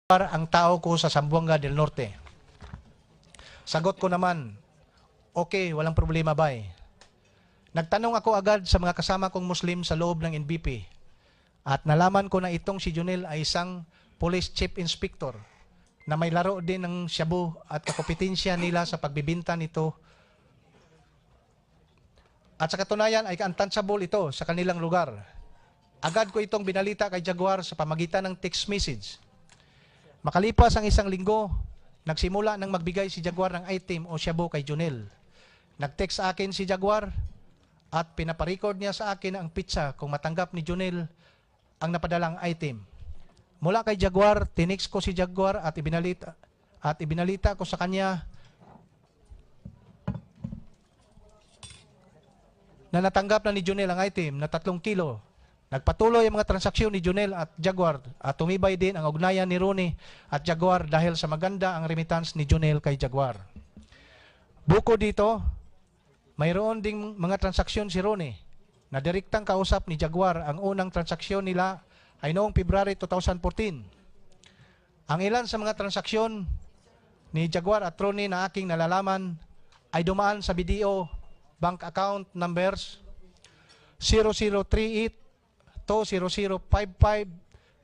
ang tao ko sa Zamboanga del Norte. Sagot ko naman, okay, walang problema bay. Nagtanong ako agad sa mga kasama kong Muslim sa loob ng NBP at nalaman ko na itong si Junel ay isang Police Chief Inspector na may laro din ng shabu at kakompetensya nila sa pagbibinta nito. At sa katunayan ay untouchable ito sa kanilang lugar. Agad ko itong binalita kay Jaguar sa pamagitan ng text message. Makalipas ang isang linggo, nagsimula nang magbigay si Jaguar ng item o shabu kay Junel. Nag-text sa akin si Jaguar at pinaparecord niya sa akin ang pizza kung matanggap ni Junel ang napadalang item. Mula kay Jaguar, tinext ko si Jaguar at ibinalita ko sa kanya na natanggap na ni Junel ang item na 3 kilo. Nagpatuloy ang mga transaksyon ni Junel at Jaguar at tumibay din ang ugnayan ni Ronnie at Jaguar dahil sa maganda ang remittance ni Junel kay Jaguar. Buko dito, mayroon ding mga transaksyon si Ronnie na direktang kausap ni Jaguar. Ang unang transaksyon nila ay noong February 2014. Ang ilan sa mga transaksyon ni Jaguar at Ronnie na aking nalalaman ay dumaan sa BDO bank account numbers 0038 20055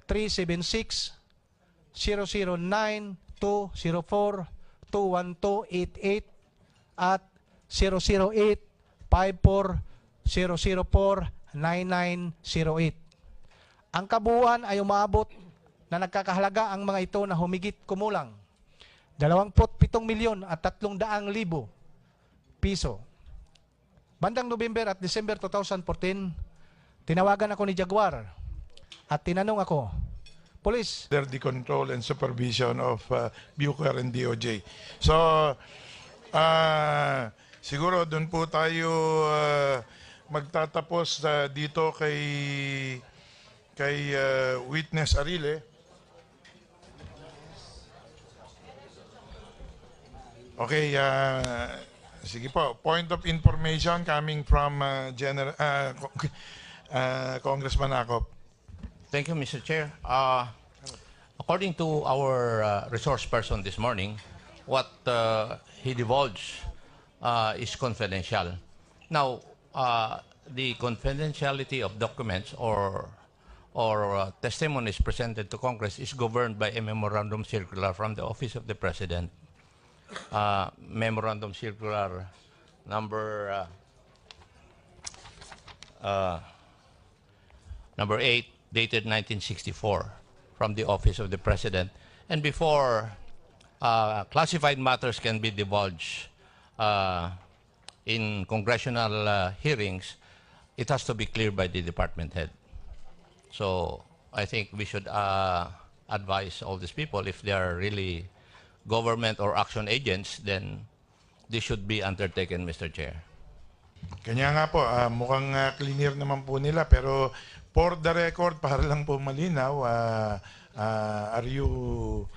376 009 204 21288 at 008 54 004 9908. Ang kabuuan ay umabot na nagkakahalaga ang mga ito na humigit kumulang 27,300,000 piso. Bandang November at December 2014, tinawagan ako ni Jaguar at tinanong ako, Police, under the control and supervision of Bucor and DOJ. So, siguro doon po tayo magtatapos dito kay Witness Arile. Okay, sige po. Point of information coming from Congressman Acop. Thank you, Mr. Chair. According to our resource person this morning, what he divulged is confidential. Now, the confidentiality of documents or testimonies presented to Congress is governed by a memorandum circular from the Office of the President. Memorandum circular number 8, dated 1964, from the Office of the President. And before classified matters can be divulged in congressional hearings, it has to be cleared by the department head. So I think we should advise all these people, if they are really government or action agents, then this should be undertaken, Mr. Chair. Kanya nga po, mukhang clear naman po nila, pero for the record, para lang po malinaw, are you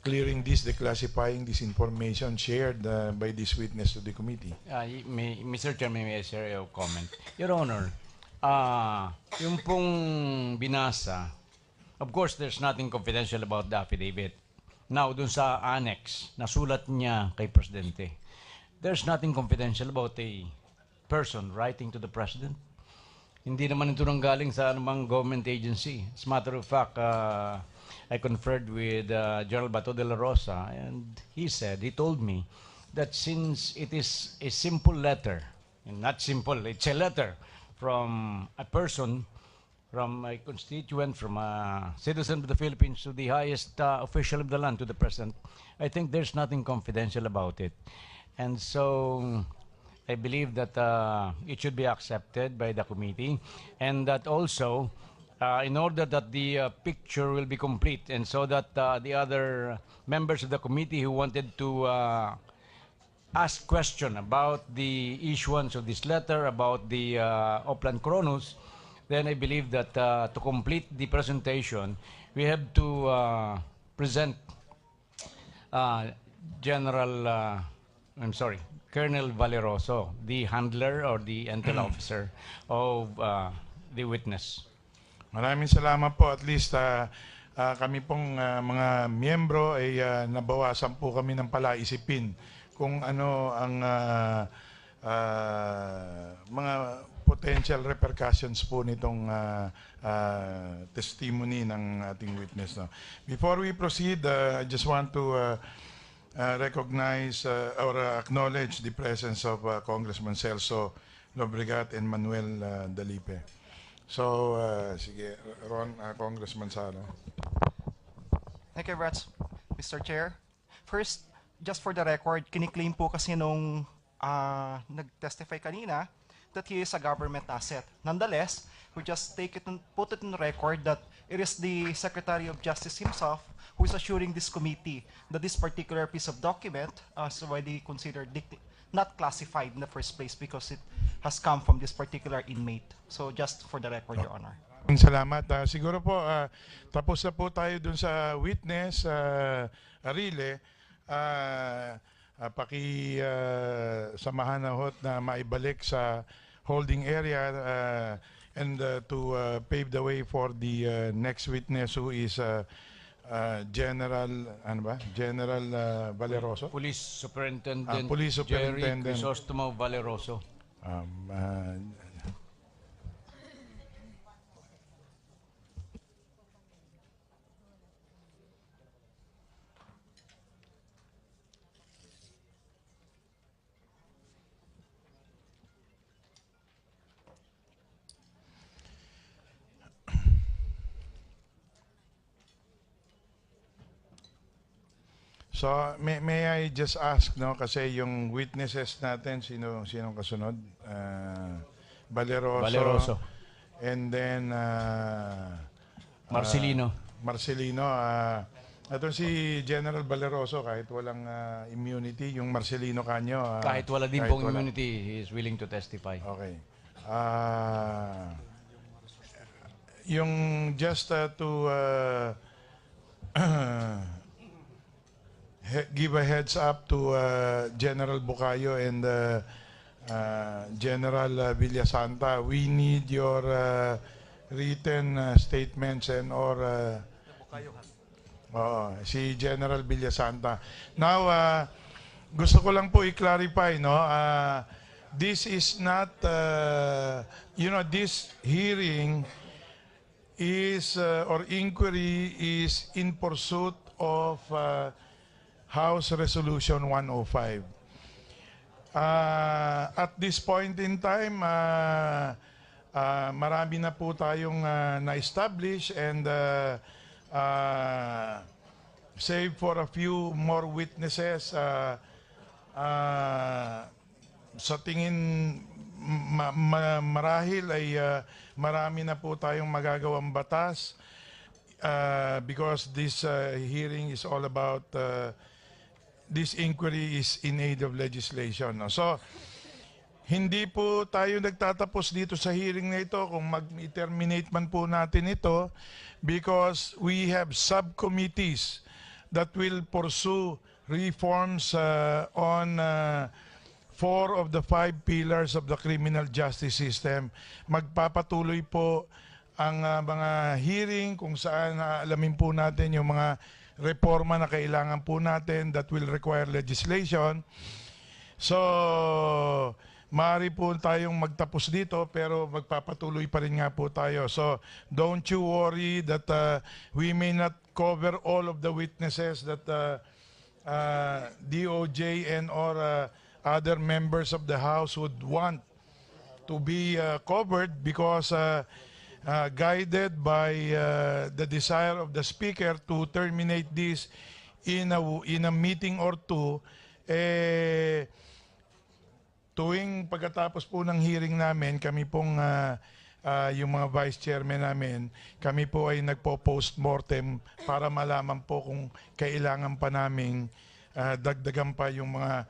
clearing this, declassifying this information shared by this witness to the committee? Mr. Chair, may I share a comment? Your Honor, yung pong binasa, of course, there's nothing confidential about the affidavit. Now, dun sa annex, nasulat niya kay Presidente, there's nothing confidential about a person writing to the President. Hindi naman ito nanggaling sa anumang government agency. As a matter of fact, I conferred with General Bato de la Rosa, and he told me that since it is a simple letter, and not simple, it's a letter from a person, from a constituent, from a citizen of the Philippines to the highest official of the land, to the President, I think there's nothing confidential about it. And so I believe that it should be accepted by the committee, and that also, in order that the picture will be complete, and so that the other members of the committee who wanted to ask question about the issuance of this letter, about the Oplan Kronos, then I believe that to complete the presentation, we have to present Colonel Valeroso, the handler or the intel officer of the witness. Maraming salamat po. At least kami pong mga miyembro ay nabawasan po kami ng palaisipin kung ano ang mga potential repercussions po nitong testimony ng ating witness. No? Before we proceed, I just want to recognize or acknowledge the presence of Congressman Celso Lobregat and Manuel Dalipe. So, sige, Ron, Congressman Salo. Thank you very much, Mr. Chair. First, just for the record, kiniklaim po kasi nung nag-testify kanina that he is a government asset. Nonetheless, we just put it in record that it is the Secretary of Justice himself who is assuring this committee that this particular piece of document is already considered not classified in the first place because it has come from this particular inmate. So just for the record, Your Honor. Salamat. Siguro po, tapos na po tayo dun sa witness, Arile. Samahan na hot na maibalik sa holding area and to pave the way for the next witness who is General Valeroso. Police Superintendent, Police Superintendent Jerry Crisostomo Valeroso. So, may I just ask, no, kasi yung witnesses natin, sinong kasunod? Valeroso. And then, Marcelino. Ito si General Valeroso, kahit walang immunity, yung Marcelino kanyo. Kahit wala din pong immunity, he is willing to testify. Okay. Yung just to give a heads up to General Bucayo and General Villasanta, we need your written statements and or si General Villasanta. Now, gusto ko lang po i-clarify, no? This is not, this hearing is, or inquiry is in pursuit of House Resolution 105. At this point in time, marami na po tayong na-establish and save for a few more witnesses. Sa tingin marahil ay marami na po tayong magagawang batas because this hearing is all about this inquiry is in aid of legislation. No? So, hindi po tayo nagtatapos dito sa hearing na ito kung mag-terminate man po natin ito because we have subcommittees that will pursue reforms on 4 of the 5 pillars of the criminal justice system. Magpapatuloy po ang mga hearing kung saan alamin po natin yung mga reforma na kailangan po natin that will require legislation. So, maaari po tayong magtapos dito pero magpapatuloy pa rin nga po tayo. So, don't you worry that we may not cover all of the witnesses that DOJ and or other members of the House would want to be covered because guided by the desire of the Speaker to terminate this in a meeting or two, tuwing pagkatapos po ng hearing namin, kami pong yung mga vice chairman namin, kami po ay nagpo-postmortem para malaman po kung kailangan pa naming dagdagan pa yung mga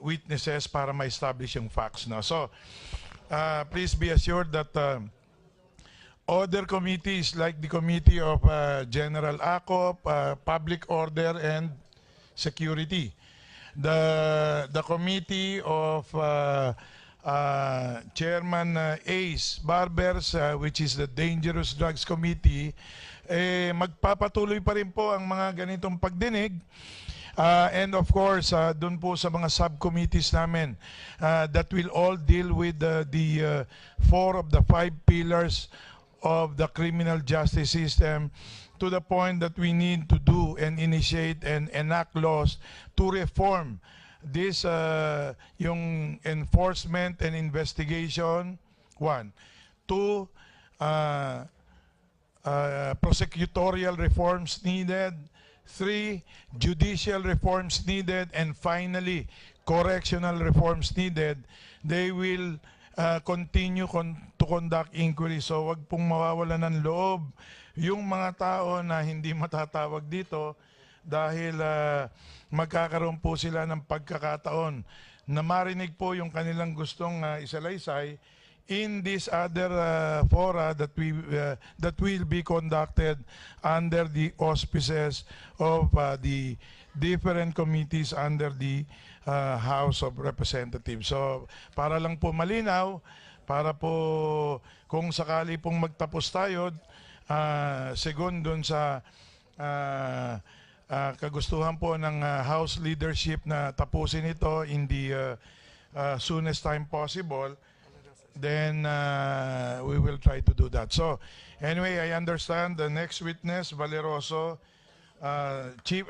witnesses para ma-establish yung facts. No? So, please be assured that other committees like the Committee of General Acop, Public Order and Security, the Committee of Chairman Ace Barbers, which is the Dangerous Drugs Committee, magpapatuloy pa rin po ang mga ganitong pagdinig. And of course, dun po sa mga subcommittees namin that will all deal with the 4 of the 5 pillars of the criminal justice system, to the point that we need to do and initiate and enact laws to reform this yung enforcement and investigation. 1. 2, prosecutorial reforms needed. 3, judicial reforms needed. And finally, correctional reforms needed. They will continue to conduct inquiry. So wag pong mawawala ng loob yung mga tao na hindi matatawag dito, dahil magkakaroon po sila ng pagkakataon na marinig po yung kanilang gustong isalaysay in this other fora that will be conducted under the auspices of the different committees under the House of Representatives. So para lang po malinaw, para po kung sakali pong magtapos tayo, segundo sa kagustuhan po ng House leadership na tapusin ito in the soonest time possible, then we will try to do that. So anyway, I understand the next witness, Valeroso, Chief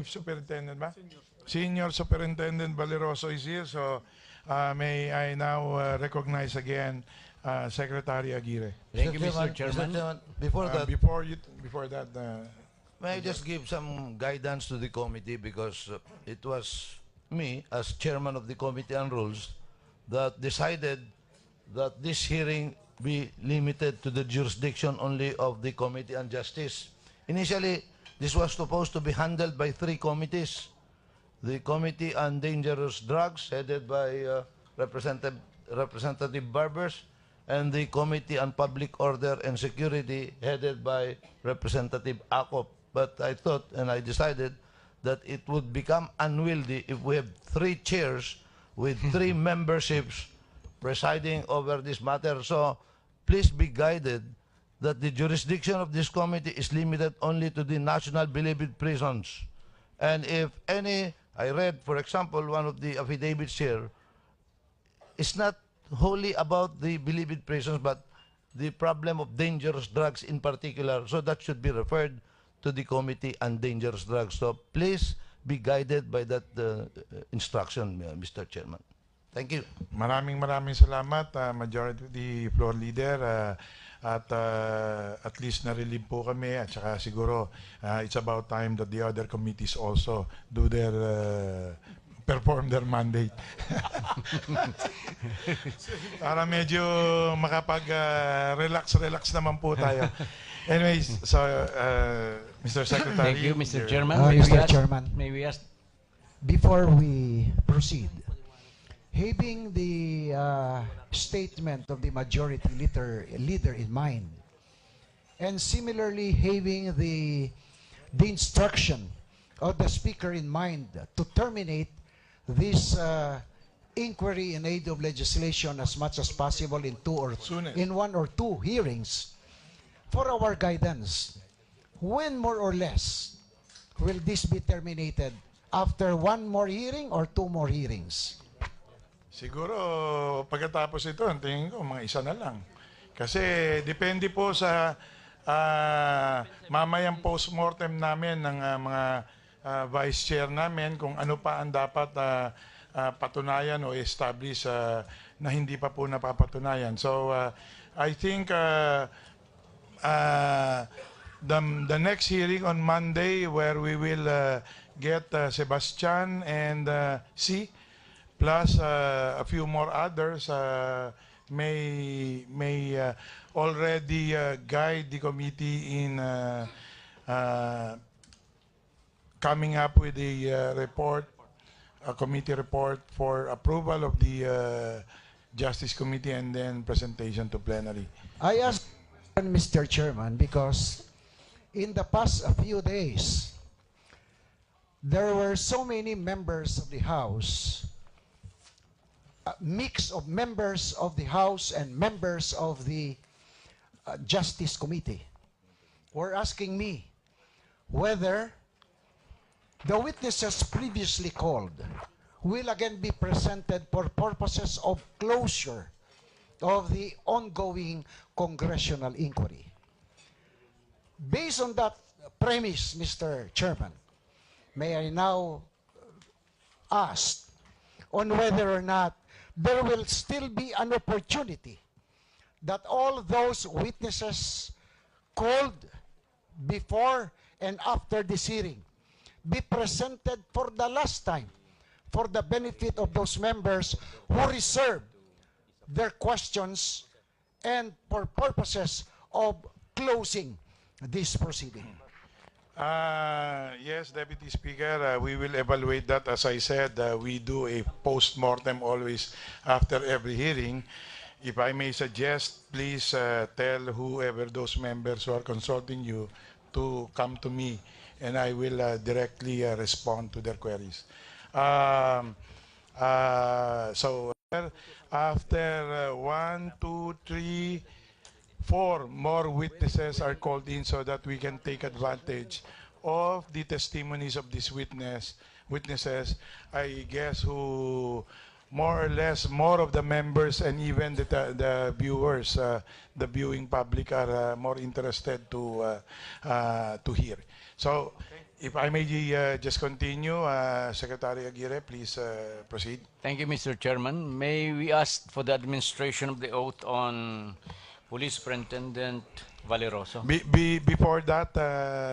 Superintendent ba? Senior Superintendent Valeroso is here. So may I now recognize again Secretary Aguirre. Thank you, Mr. Chairman. Before that, Before that, may I just give some guidance to the committee, because it was me, as chairman of the Committee on Rules, that decided that this hearing be limited to the jurisdiction only of the Committee on Justice. Initially, this was supposed to be handled by 3 committees. The Committee on Dangerous Drugs, headed by Representative Barbers, and the Committee on Public Order and Security, headed by Representative Acop. But I thought, and I decided, that it would become unwieldy if we have 3 chairs with 3 memberships presiding over this matter. So please be guided that the jurisdiction of this committee is limited only to the national believed prisons. And if any, I read, for example, one of the affidavits here, it's not wholly about the believed prisons, but the problem of dangerous drugs in particular. So that should be referred to the Committee on Dangerous Drugs. So please be guided by that instruction, Mr. Chairman. Thank you. maraming salamat, Majority Floor Leader. At least na-relieve po kami, at saka siguro it's about time that the other committees also do their perform their mandate. Para medyo makapag-relax naman po tayo. Anyways, so Mr. Secretary. Thank you, Mr. Chairman. Mr. Chairman, May we ask? before we proceed, having the statement of the majority leader in mind, and similarly having the instruction of the Speaker in mind to terminate this inquiry in aid of legislation as much as possible in in 1 or 2 hearings, for our guidance, when more or less will this be terminated? After 1 more hearing or 2 more hearings? Siguro pagkatapos ito, ang tingin ko mga isa na lang. Kasi depende po sa mamayang postmortem namin ng mga vice chair namin kung ano pa ang dapat patunayan o establish na hindi pa po napapatunayan. So I think the next hearing on Monday, where we will get Sebastian and C, plus a few more others, may already guide the committee in coming up with a report, a committee report for approval of the Justice Committee and then presentation to plenary. I ask, Mr. Chairman, because in the past a few days, there were so many members of the House, a mix of members of the House and members of the Justice Committee. were asking me whether the witnesses previously called will again be presented for purposes of closure of the ongoing congressional inquiry. Based on that premise, Mr. Chairman, may I now ask on whether or not there will still be an opportunity that all those witnesses called before and after this hearing be presented for the last time for the benefit of those members who reserved their questions and for purposes of closing this proceeding. Yes, Deputy Speaker, we will evaluate that. As I said, we do a post-mortem always after every hearing. If I may suggest, please tell whoever those members who are consulting you to come to me, and I will directly respond to their queries. So after 1, 2, 3, 4 more witnesses are called in so that we can take advantage of the testimonies of these witnesses, I guess, who more or less more of the members and even the viewers, the viewing public are more interested to hear. So if I may just continue, Secretary Aguirre, please proceed. Thank you, Mr. Chairman. May we ask for the administration of the oath on Police Superintendent Valeroso? Before that,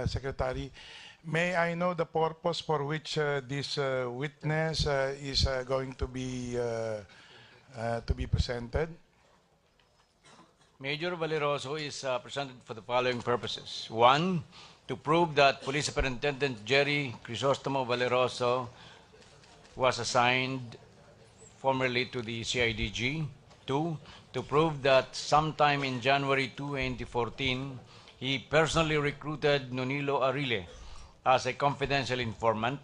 Secretary, may I know the purpose for which this witness is going to be presented? Major Valeroso is presented for the following purposes. 1, to prove that Police Superintendent Jerry Crisostomo Valeroso was assigned formerly to the CIDG. 2, to prove that sometime in January 2014, he personally recruited Nonilo Arile as a confidential informant.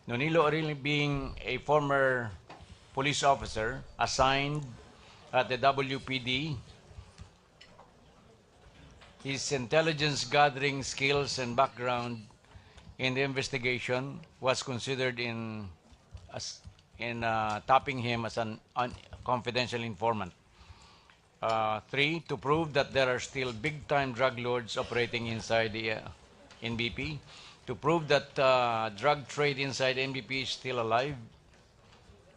Nonilo Arile being a former police officer assigned at the WPD. His intelligence gathering skills and background in the investigation was considered in tapping him as an confidential informant. 3, to prove that there are still big-time drug lords operating inside the NBP. To prove that drug trade inside NBP is still alive.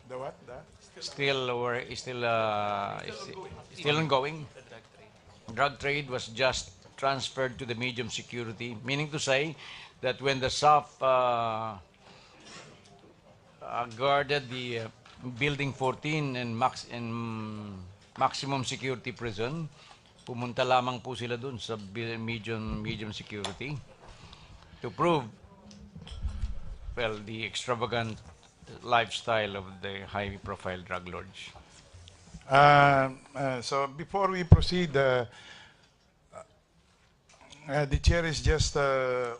The what? Still ongoing. Drug trade was just transferred to the medium security, meaning to say that when the SAF guarded the Building 14 and maximum security prison, pumunta lamang po sila dun sa medium security to prove, well, the extravagant lifestyle of the high-profile drug lords. So before we proceed, the chair is just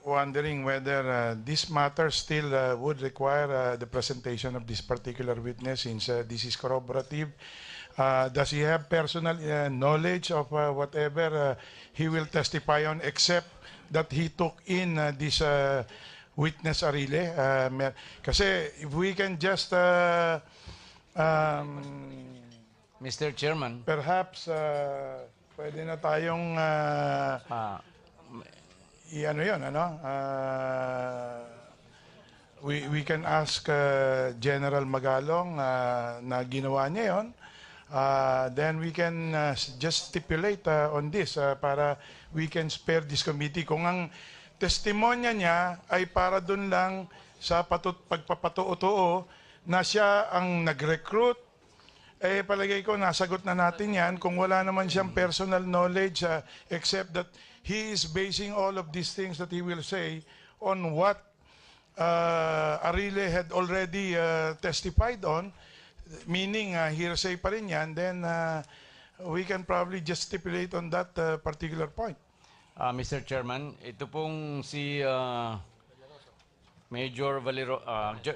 wondering whether this matter still would require the presentation of this particular witness, since this is corroborative. Does he have personal knowledge of whatever he will testify on, except that he took in this witness Arile? Kasi if we can just Mr. Chairman, perhaps pwede na tayong i-ano yun, ano? We can ask General Magalong na ginawa niya yun. Then we can just stipulate on this para we can spare this committee. Kung ang testimonya niya ay para dun lang sa pagpapatuo-tuo na siya ang nag-recruit, palagay ko nasagot na natin yan kung wala naman siyang personal knowledge except that he is basing all of these things that he will say on what Arile had already testified on, meaning hearsay pa rin yan, then we can probably just stipulate on that particular point. Mr. Chairman, ito pong si Major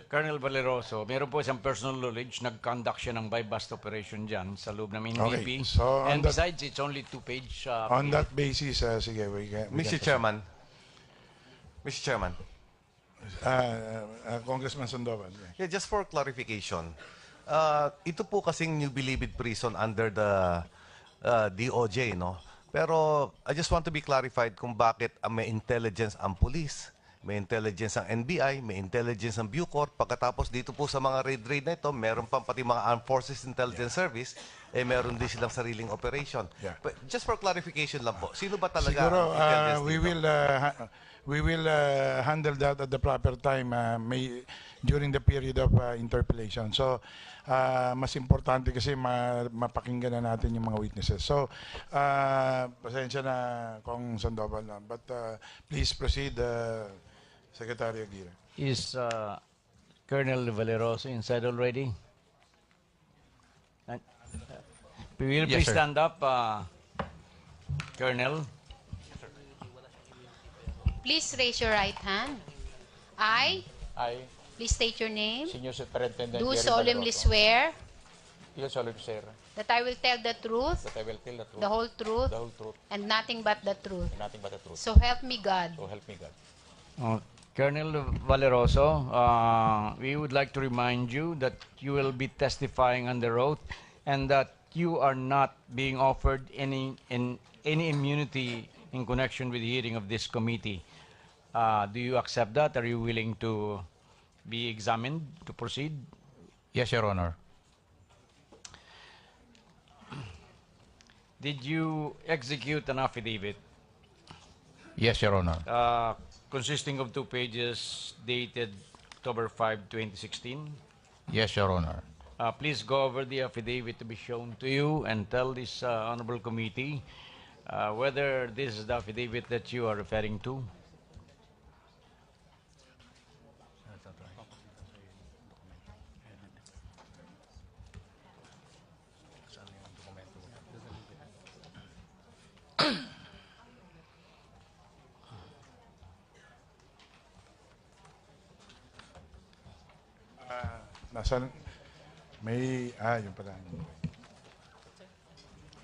Colonel Valeroso, meron po isang personal knowledge, nag-conduct siya ng buy-bust operation dyan sa loob ng NBP. Okay, so on And that- besides, it's only 2-page. On that basis, sige, we can Mr. proceed. Chairman. Mr. Chairman. Congressman Sandoval. Yeah, just for clarification. Ito po kasing New Bilibid Prison under the DOJ, no? Pero I just want to be clarified kung bakit may intelligence ang police, may intelligence ang NBI, may intelligence ang Bucor. Pagkatapos dito po sa mga raid na ito, meron pang pati mga Armed Forces Intelligence Service, meron din silang sariling operation. Yeah. But just for clarification lang po, sino ba talaga Siguro, ang intelligence dito? we will handle that at the proper time during the period of interpellation. So, mas importante kasi mapakinggan na natin yung mga witnesses. So, pasensya na kung Sandoval na. But please proceed, Secretary Aguirre. Is Colonel Valeroso inside already? Will you Yes, please sir. stand up, Colonel? Please raise your right hand. I, I, please state your name, Senior Superintendent do Jerry solemnly Valeroso, swear do solemnly swear that I will tell the truth, that I will tell the truth, the whole truth, the whole truth, and nothing but the truth. and nothing but the truth. So help me God. So help me God. Colonel Valeroso, we would like to remind you that you will be testifying under oath and that you are not being offered any immunity in connection with the hearing of this committee. Do you accept that? Are you willing to be examined to proceed? Yes, Your Honor. Did you execute an affidavit Yes, Your Honor. consisting of 2 pages dated October 5, 2016? Yes, Your Honor. Please go over the affidavit to be shown to you and tell this honorable committee whether this is the affidavit that you are referring to. Nasaan? May, yun pala.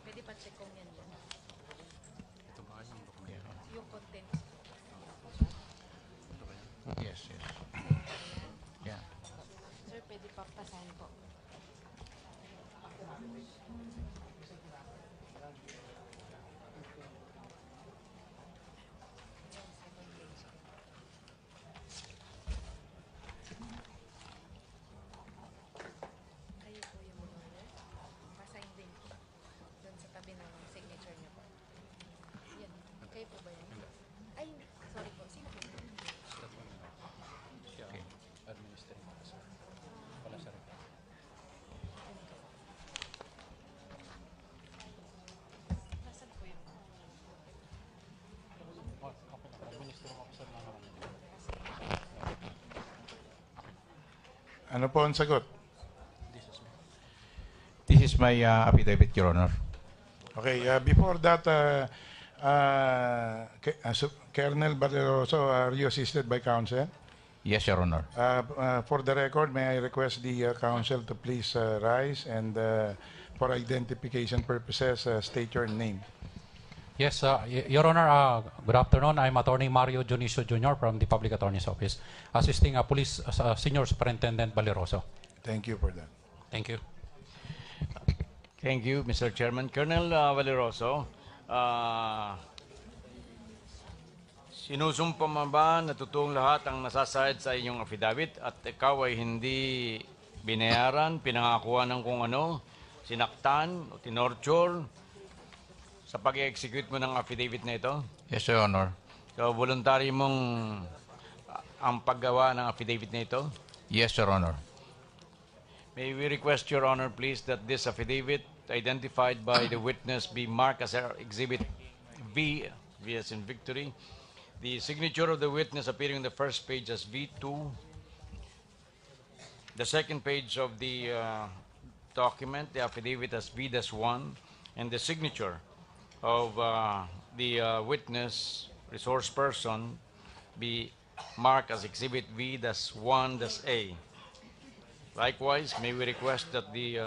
Pwede pa check kung yan yan. Yung content. Yes, yes. Yeah. Sir, pwede pa pasahin po. Kayo po yung lawyer. Pasahin din po. Doon sa tabi ng signature niyo po. Yan. Kayo po ba yan? Ay, sorry po. Sino po? Nasaan po yung... Ano po ang sagot? This is my affidavit, Your Honor. Okay, before that, Colonel Valeroso, are you assisted by counsel? Yes, Your Honor. For the record, may I request the counsel to please rise and for identification purposes, state your name. Yes, Your Honor, good afternoon. I'm Attorney Mario Junicio Jr. from the Public Attorney's Office, assisting Police Senior Superintendent Valeroso. Thank you for that. Thank you. Thank you, Mr. Chairman. Colonel Valeroso, sinusumpa mo ba na totoong lahat ang nasasayad sa inyong affidavit at ikaw ay hindi binayaran, pinangakuan ng kung ano, sinaktan o tinorture sa pag-execute mo ng affidavit na ito? Yes, Your Honor. So, voluntary mong ang paggawa ng affidavit na ito? Yes, Your Honor. May we request, Your Honor, please, that this affidavit identified by the witness be marked as Exhibit V, V as in victory. The signature of the witness appearing on the first page as V2. The second page of the document, the affidavit as V-1, and the signature of the witness, resource person, be marked as Exhibit V-1-A. Likewise, may we request that the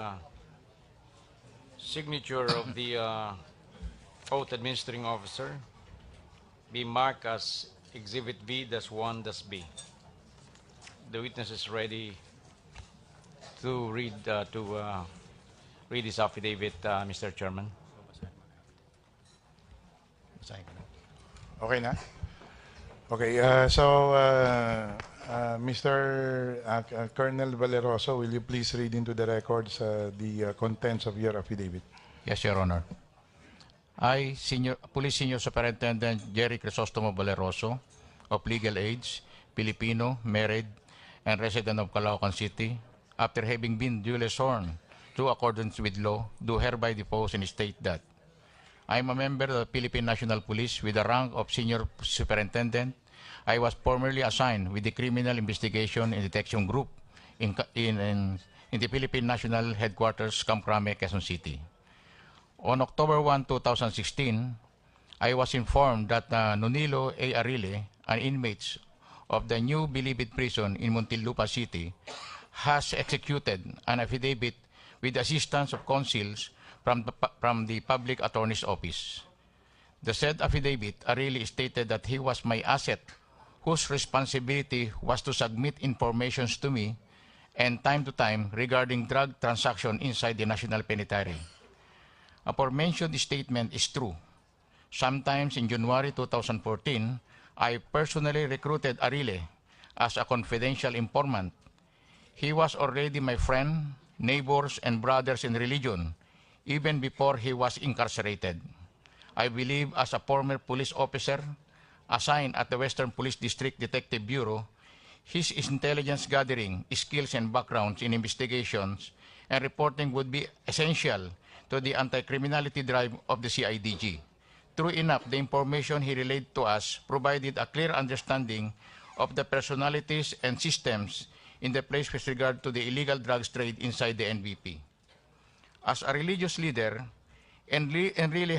signature of the oath administering officer be marked as Exhibit V-1-B. The witness is ready to read this affidavit, Mr. Chairman. Okay na? Okay, Mr. Colonel Valeroso, will you please read into the records the contents of your affidavit? Yes, Your Honor. I, Police Senior Superintendent Jerry Crisostomo Valeroso, of legal age, Filipino, married, and resident of Caloocan City, after having been duly sworn to accordance with law, do hereby depose and state that I am a member of the Philippine National Police with the rank of Senior Superintendent. I was formerly assigned with the Criminal Investigation and Detection Group in the Philippine National Headquarters, Camp Crame, Quezon City. On October 1, 2016, I was informed that Nonilo A. Arile, an inmate of the new Bilibid prison in Muntinlupa City, has executed an affidavit with the assistance of counsels from the Public Attorney's Office. The said affidavit really stated that he was my asset, whose responsibility was to submit information to me and time to time regarding drug transaction inside the National Penitentiary. Aforementioned statement is true. Sometimes in January 2014, I personally recruited Arile as a confidential informant. He was already my friend, neighbors, and brothers in religion, even before he was incarcerated. I believe as a former police officer assigned at the Western Police District Detective Bureau, his intelligence gathering skills and backgrounds in investigations and reporting would be essential to the anti-criminality drive of the CIDG. True enough, the information he relayed to us provided a clear understanding of the personalities and systems in the place with regard to the illegal drugs trade inside the NBP. As a religious leader, Arile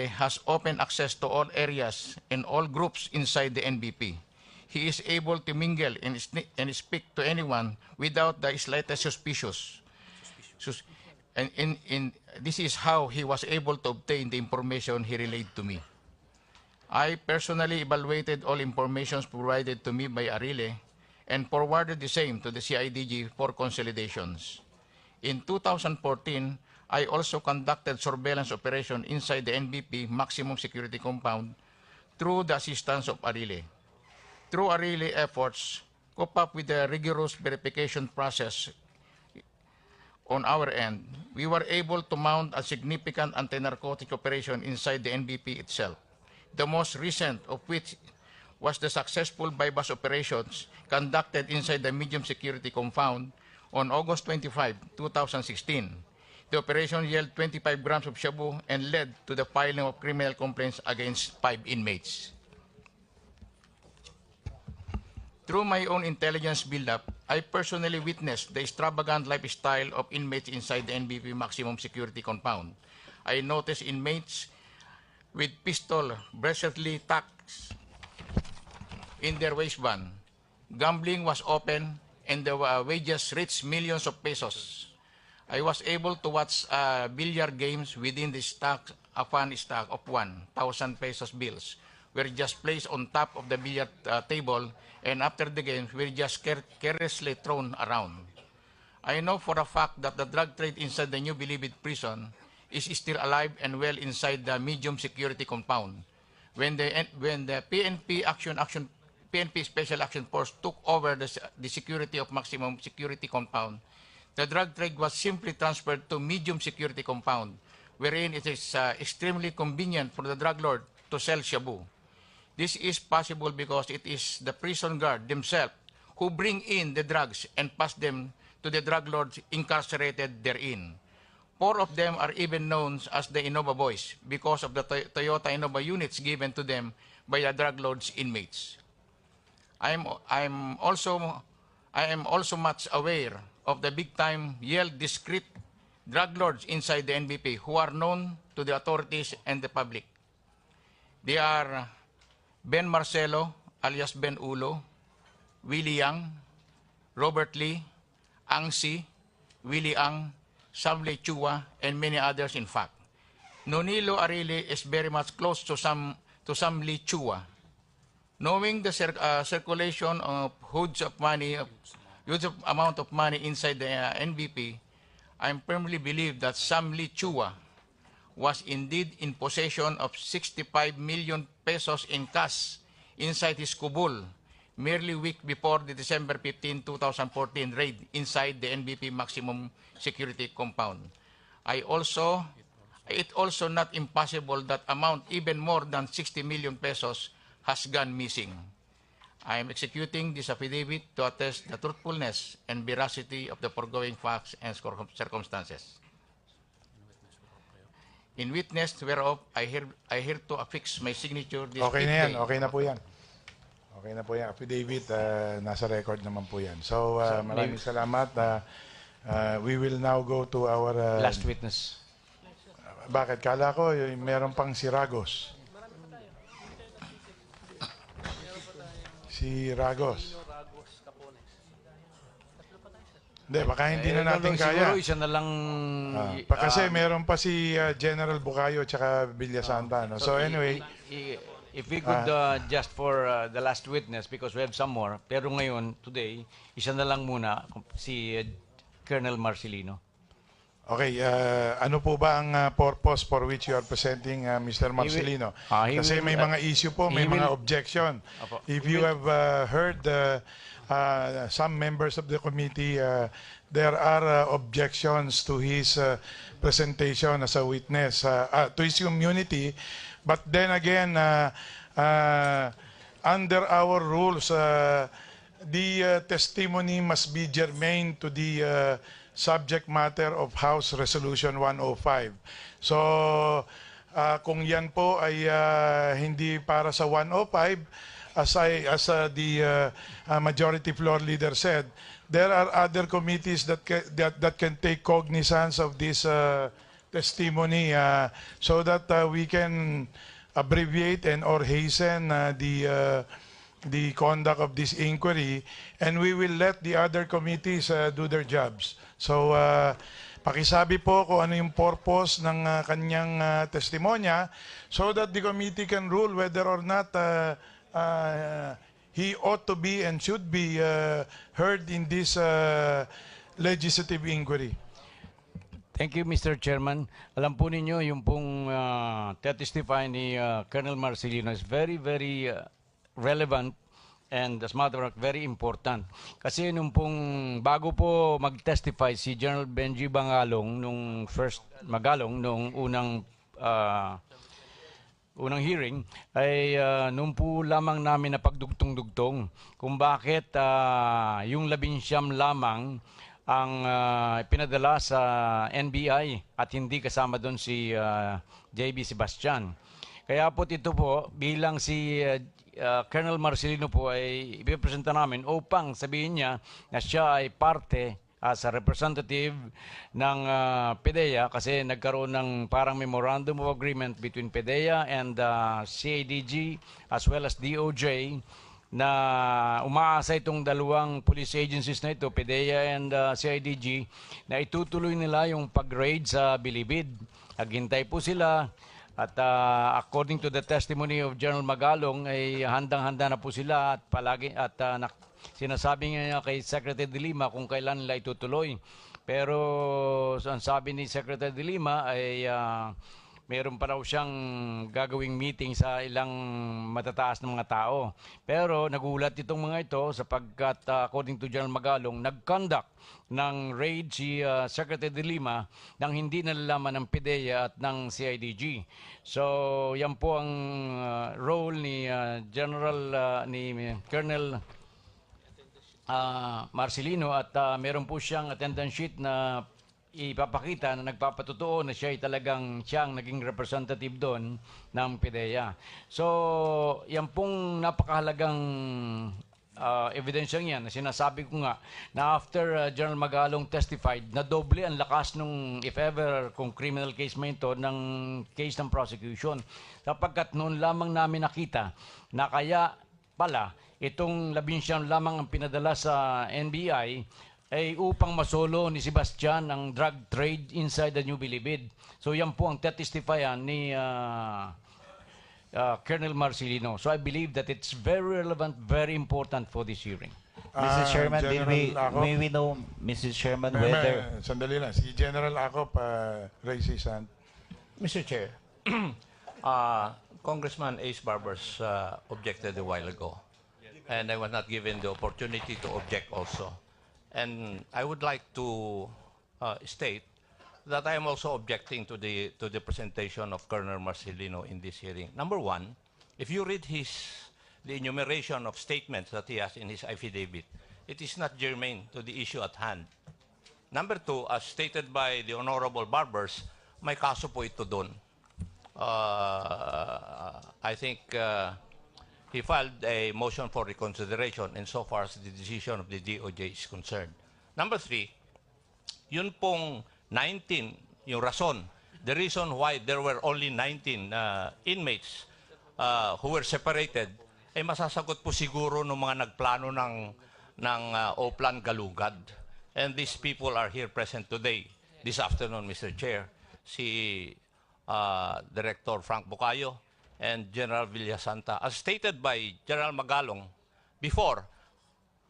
has open access to all areas and all groups inside the NBP. He is able to mingle and speak to anyone without the slightest suspicious. And this is how he was able to obtain the information he relayed to me. I personally evaluated all information provided to me by Arile and forwarded the same to the CIDG for consolidations. In 2014, I also conducted surveillance operation inside the NBP maximum security compound through the assistance of Arile. Through Arile efforts, cope up with the rigorous verification process on our end, we were able to mount a significant anti-narcotic operation inside the NBP itself, the most recent of which was the successful bypass operations conducted inside the medium security compound on August 25, 2016. The operation yielded 25 grams of shabu and led to the filing of criminal complaints against 5 inmates. Through my own intelligence buildup, I personally witnessed the extravagant lifestyle of inmates inside the NBP maximum security compound. I noticed inmates with pistol braceletly tucked in their waistband. Gambling was open and the wages reached millions of pesos. I was able to watch billiard games within the stack, a fun stack of 1,000 pesos bills were just placed on top of the billiard table, and after the games were just carelessly thrown around. I know for a fact that the drug trade inside the New Bilibid prison is still alive and well inside the medium security compound. When the PNP Special Action Force took over the security of maximum security compound, the drug trade was simply transferred to medium security compound, wherein it is extremely convenient for the drug lord to sell shabu. This is possible because it is the prison guard themselves who bring in the drugs and pass them to the drug lords incarcerated therein. 4 of them are even known as the Innova Boys because of the Toyota Innova units given to them by the drug lords inmates. I am also much aware of the big-time Yale discreet drug lords inside the NBP who are known to the authorities and the public. They are Ben Marcelo, alias Ben Ulo, Willie Yang, Robert Lee, Ang Si, Willie Ang, Sam Lee Chua, and many others in fact. Nonilo Arili is very much close to Sam Lee Chua. Knowing the circulation of huge amount of money inside the NBP, I firmly believe that Sam Lee Chua was indeed in possession of 65 million pesos in cash inside his kubul merely week before the December 15, 2014 raid inside the NBP maximum security compound. It also not impossible that amount even more than 60 million pesos has gone missing. I am executing this affidavit to attest the truthfulness and veracity of the foregoing facts and circumstances. In witness whereof, I hear to affix my signature this Okay fifth na yan, day. okay na po yan. Okay na po yan. Affidavit, nasa record naman po yan. So, maraming salamat. We will now go to our... Last witness. Bakit? Kala ko, meron pang si Ragos. Si Ragos. Hindi, baka hindi na natin kaya. Siguro isa na lang... Kasi meron pa si General Bucayo at Villasanta. No? So anyway... If we could just for the last witness, because we have some more, pero ngayon, today, isa na lang muna si Colonel Marcelino. Okay, ano po ba ang purpose for which you are presenting Mr. Marcelino? Kasi may mga issue po, may mga objection. If you have heard some members of the committee, there are objections to his presentation as a witness, to his immunity. But then again, under our rules, the testimony must be germane to the subject matter of House Resolution 105. So, kung yan po ay hindi para sa 105, as the majority floor leader said, there are other committees that can take cognizance of this testimony so that we can abbreviate and or hasten the conduct of this inquiry, and we will let the other committees do their jobs. So, pakisabi po kung ano yung purpose ng kanyang testimonya so that the committee can rule whether or not he ought to be and should be heard in this legislative inquiry. Thank you, Mr. Chairman. Alam po ninyo, yung pong testify ni Colonel Marcelino is very, very relevant and as a matter of fact, very important. Kasi nung pong bago po mag-testify si General Benji Bangalong nung unang hearing ay nung po lamang namin na pagdugtong-dugtong kung bakit yung 19 lamang ang pinadala sa NBI at hindi kasama doon si JB Sebastian. Kaya po ito po, bilang si Colonel Marcelino po ay ipipresenta namin upang sabihin niya na siya ay parte as a representative ng PDEA kasi nagkaroon ng parang memorandum of agreement between PDEA and CIDG as well as DOJ na umaasa itong dalawang police agencies na ito, PDEA and CIDG, na itutuloy nila yung pag-raid sa Bilibid. Naghintay po sila at according to the testimony of General Magalong ay handang-handa na po sila at sinasabi niya kay Secretary de Lima kung kailan nila itutuloy. Pero ang sabi ni Secretary de Lima ay meron pa raw siyang gagawing meeting sa ilang matataas na mga tao. Pero nagulat itong mga ito sapagkat according to General Magalong, nag-conduct ng raid si Secretary de Lima nang hindi nalalaman ng PDEA at ng CIDG. So yan po ang role ni Colonel Marcelino at meron po siyang attendance sheet na ipapakita na nagpapatotoo na siya ay talagang siyang naging representative doon ng PDEA. So, yan pong napakahalagang evidensyang yan na sinasabi ko nga na after General Magalong testified, na doble ang lakas nung, if ever, kung criminal case man ito, ng case ng prosecution. Sapagkat noon lamang namin nakita na kaya pala, itong 11 lamang ang pinadala sa NBI ay upang masolo ni Sebastian ang drug trade inside the New Bilibid. So yan po ang testifyan ni Colonel Marcelino. So I believe that it's very relevant, very important for this hearing. Mr. Chairman, General may we know, Mr. Chairman, May- whether... Sandali lang. Si General Acop raise his hand. Mr. Chair, Congressman Ace Barbers objected a while ago, and I was not given the opportunity to object also. And I would like to state that I am also objecting to the presentation of Colonel Marcelino in this hearing. Number one, if you read the enumeration of statements that he has in his affidavit, it is not germane to the issue at hand. Number two, as stated by the Honorable Barbers, may kaso po ito doon. I think he filed a motion for reconsideration insofar as the decision of the DOJ is concerned. Number three, yun pong 19, yung rason, the reason why there were only 19 inmates who were separated, ay masasagot po siguro ng mga nagplano ng Oplan Galugad. And these people are here present today, this afternoon, Mr. Chair. Si Director Frank Bucayo and General Villasanta. As stated by General Magalong before,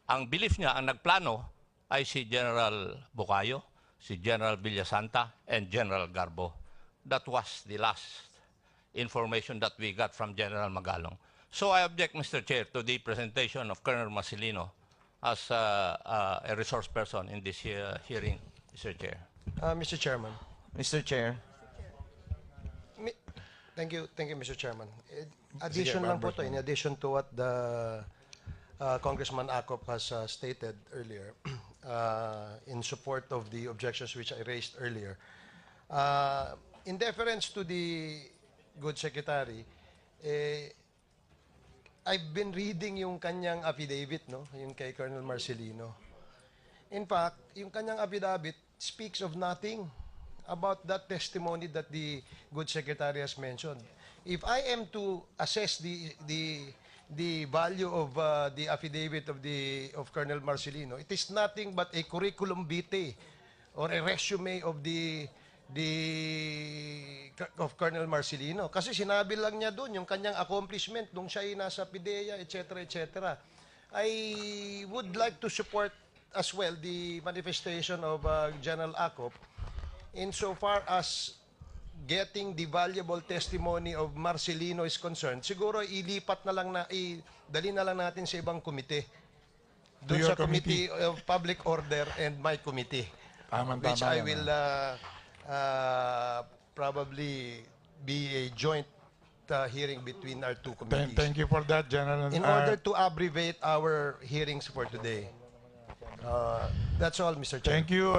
ang belief niya, ang nagplano ay si General Bucayo, si General Villasanta, and General Garbo. That was the last information that we got from General Magalong. So I object, Mr. Chair, to the presentation of Colonel Marcelino as a resource person in this hearing, Mr. Chair. Mr. Chairman. Mr. Chair, Thank you, Mr. Chairman. Addition lang po to, in addition to what the Congressman Acop has stated earlier, in support of the objections which I raised earlier. In deference to the good secretary, I've been reading yung kanyang affidavit, no, yung kay Colonel Marcelino. In fact, yung kanyang affidavit speaks of nothing about that testimony that the good secretary has mentioned. If I am to assess the value of the affidavit of Colonel Marcelino, it is nothing but a curriculum vitae or a resume of of Colonel Marcelino. Kasi sinabi lang niya doon yung kanyang accomplishment nung siya ay nasa PIDEA, etc., etc. I would like to support as well the manifestation of General Acop insofar as getting the valuable testimony of Marcelino is concerned. Siguro ilipat na lang dali na lang natin sa ibang komite. Doon sa Committee of Public Order and my committee. Which I will probably be a joint hearing between our two committees. Thank you for that, General. In order to abbreviate our hearings for today. That's all, Mr. Chair. Thank you,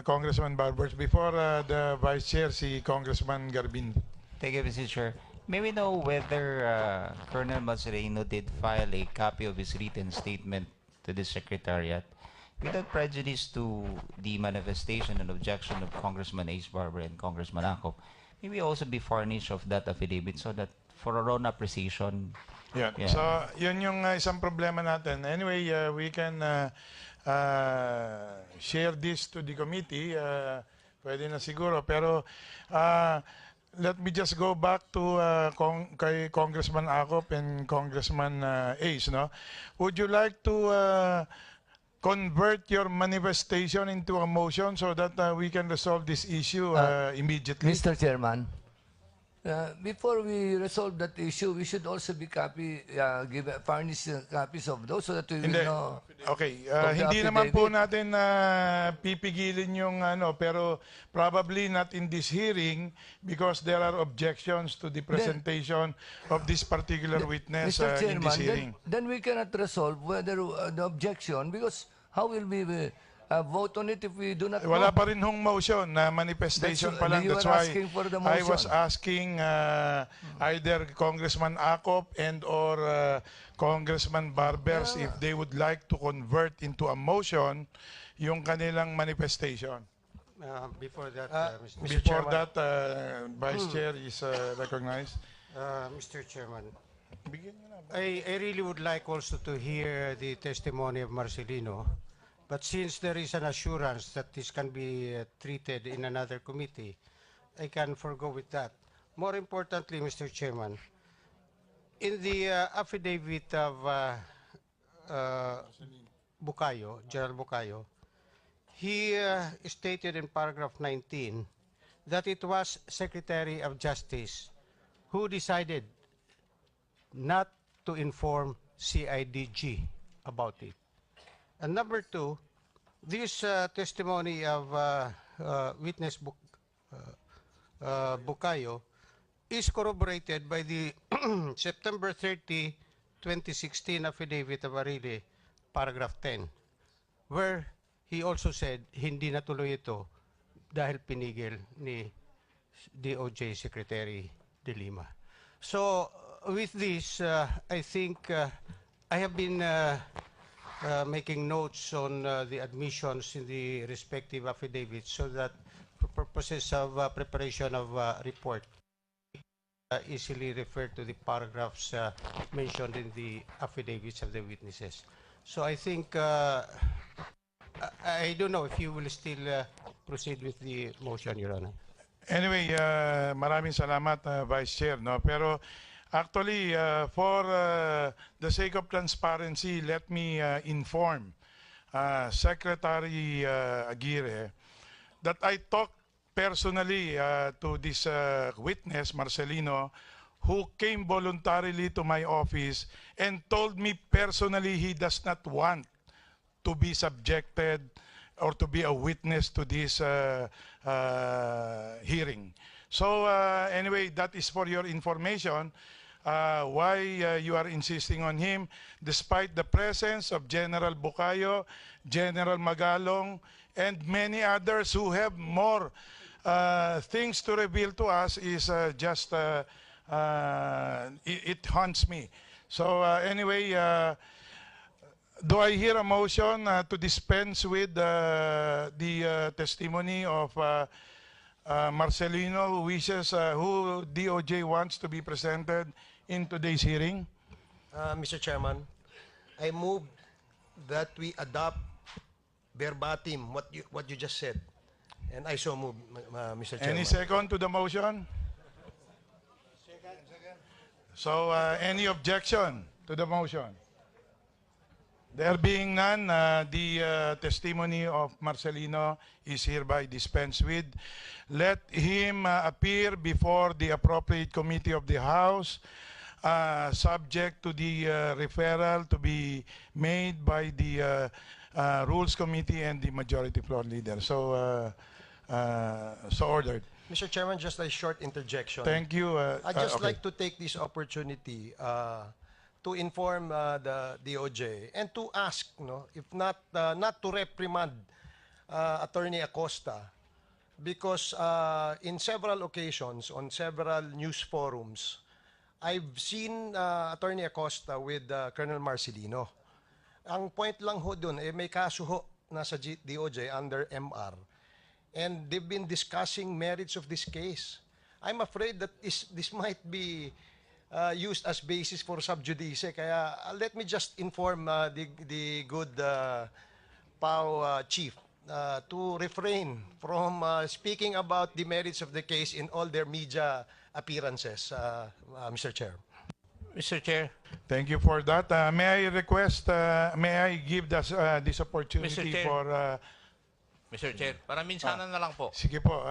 Congressman Barbers. Before the Vice Chair, si Congressman Garbin. thank you, Mr. Chair. May we know whether Colonel Marcelino did file a copy of his written statement to the Secretariat without prejudice to the manifestation and objection of Congressman Ace Barber and Congressman Acop? May we also be furnished of that affidavit so that for our own appreciation. Yeah. So, yun yung isang problema natin. Anyway, we can share this to the committee. Pwede na siguro. Pero, let me just go back to kay Congressman Acop and Congressman Ace. No? Would you like to convert your manifestation into a motion so that we can resolve this issue immediately? Mr. Chairman, before we resolve that issue, we should also be furnish copies of those so that we will know. Okay, hindi naman po natin pipigilin yung pero probably not in this hearing because there are objections to the presentation of this particular witness Mr. in this Chairman, hearing. then we cannot resolve whether the objection, because how will we vote on it if we do not Wala know? pa rin hong motion na manifestation pa lang. You That's are why asking for the I motion. was asking either Congressman Acop and or Congressman Barbers if they would like to convert into a motion yung kanilang manifestation. Before that, Mr. Before Chairman. that, Vice Chair is recognized. Mr. Chairman, I really would like also to hear the testimony of Marcelino, but since there is an assurance that this can be treated in another committee, I can forgo with that. More importantly, Mr. Chairman, in the affidavit of Bukayo, General Bukayo, he stated in paragraph 19 that it was Secretary of Justice who decided not to inform CIDG about it. And number two, this testimony of witness Bukayo is corroborated by the September 30, 2016 affidavit of Arili, paragraph 10, where he also said hindi natuloy ito dahil pinigil ni DOJ Secretary De Lima. So with this, I think I have been making notes on the admissions in the respective affidavits so that for purposes of preparation of report, easily refer to the paragraphs mentioned in the affidavits of the witnesses. So I think, I don't know if you will still proceed with the motion, Your Honor. Anyway, maraming salamat, Vice Chair. No? Pero actually, for the sake of transparency, let me inform Secretary Aguirre that I talked personally to this witness, Marcelino, who came voluntarily to my office and told me personally he does not want to be subjected or to be a witness to this hearing. So anyway, that is for your information why you are insisting on him, despite the presence of General Bukayo, General Magalong, and many others who have more things to reveal to us. Is just it haunts me. So anyway, do I hear a motion to dispense with the testimony of Marcelino, who wishes, who DOJ wants to be presented in today's hearing? Mr. Chairman, I move that we adopt verbatim what you just said. And I so move, Mr. Chairman. Any second to the motion? So any objection to the motion? There being none, the testimony of Marcelino is hereby dispensed with. Let him appear before the appropriate committee of the House, subject to the referral to be made by the Rules Committee and the Majority Floor Leader. So, so ordered. Mr. Chairman, just a short interjection. Thank you. I'd just okay. like to take this opportunity to inform the DOJ and to ask, if not not to reprimand Attorney Acosta, because in several occasions on several news forums, I've seen Attorney Acosta with Colonel Marcelino. Ang point lang ho dun, may kaso ho nasa DOJ under MR, and they've been discussing merits of this case. I'm afraid that this might be used as basis for sub judice. Kaya let me just inform the good PAO chief to refrain from speaking about the merits of the case in all their media appearances, Mr. Chair. Mr. Chair. Thank you for that. May I request, may I give this opportunity for... Mr. Chair, para minsanan na lang po. Sige po.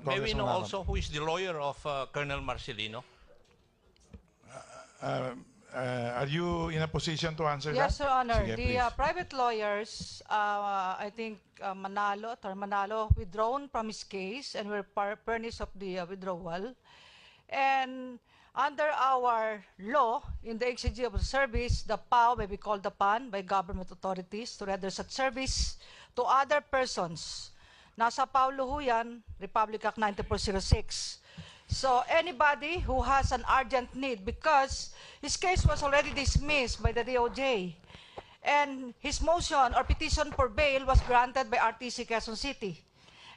May we know also who is the lawyer of Colonel Marcelino? Are you in a position to answer that? Yes, Your Honor. Sige, The please. private lawyers, I think Manalo withdrawn from his case and were furnished of the withdrawal. And under our law, in the executive of the service, the PAO may be called upon by government authorities to render such service to other persons. Nasa PAO ho yan, Republic Act 9406. So anybody who has an urgent need, because his case was already dismissed by the DOJ, and his motion or petition for bail was granted by RTC Quezon City.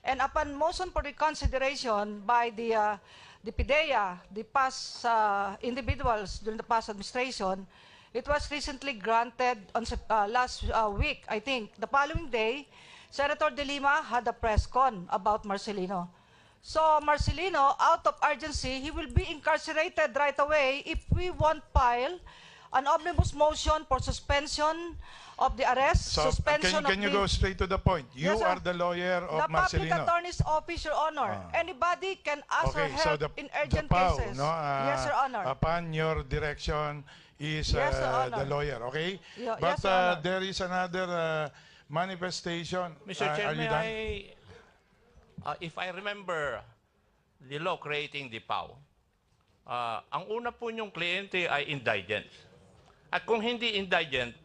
And upon motion for reconsideration by the the PIDEA, the past individuals during the past administration, it was recently granted on last week, I think. The following day, Senator De Lima had a press con about Marcelino. So Marcelino, out of urgency, he will be incarcerated right away if we won't file an omnibus motion for suspension of the arrest, So, suspension can you go straight to the point? You Yes, sir. are the lawyer of the Public Marcelino. Attorney's Office, Your Honor. Anybody can ask for Okay, so help in the urgent PAO, cases. no, Yes, Your Honor. upon your direction is Yes, Your Honor. the lawyer, okay? Yes, But Your Honor. there is another manifestation. Mr. Chair, Are you may done? if I remember the law creating the PAO, ang una po niyong kliyente ay indigent. At kung hindi indigent,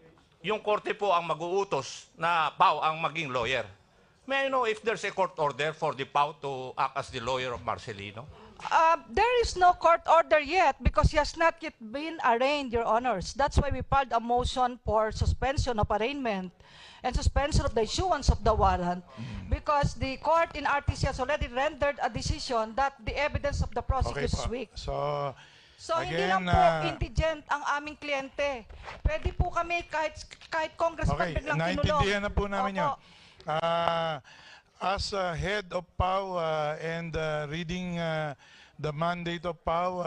yung korte po ang mag-uutos na PAO ang maging lawyer. May I know if there's a court order for the PAO to act as the lawyer of Marcelino? There is no court order yet because he has not yet been arraigned, Your Honors. That's why we filed a motion for suspension of arraignment and suspension of the issuance of the warrant because the court in RTC has already rendered a decision that the evidence of the prosecution is weak. So hindi lang po indigent ang aming kliyente. Pwede po kami kahit congressman biglang kinulong. Naintindihan na po namin yun. As head of PAO and reading the mandate of PAO,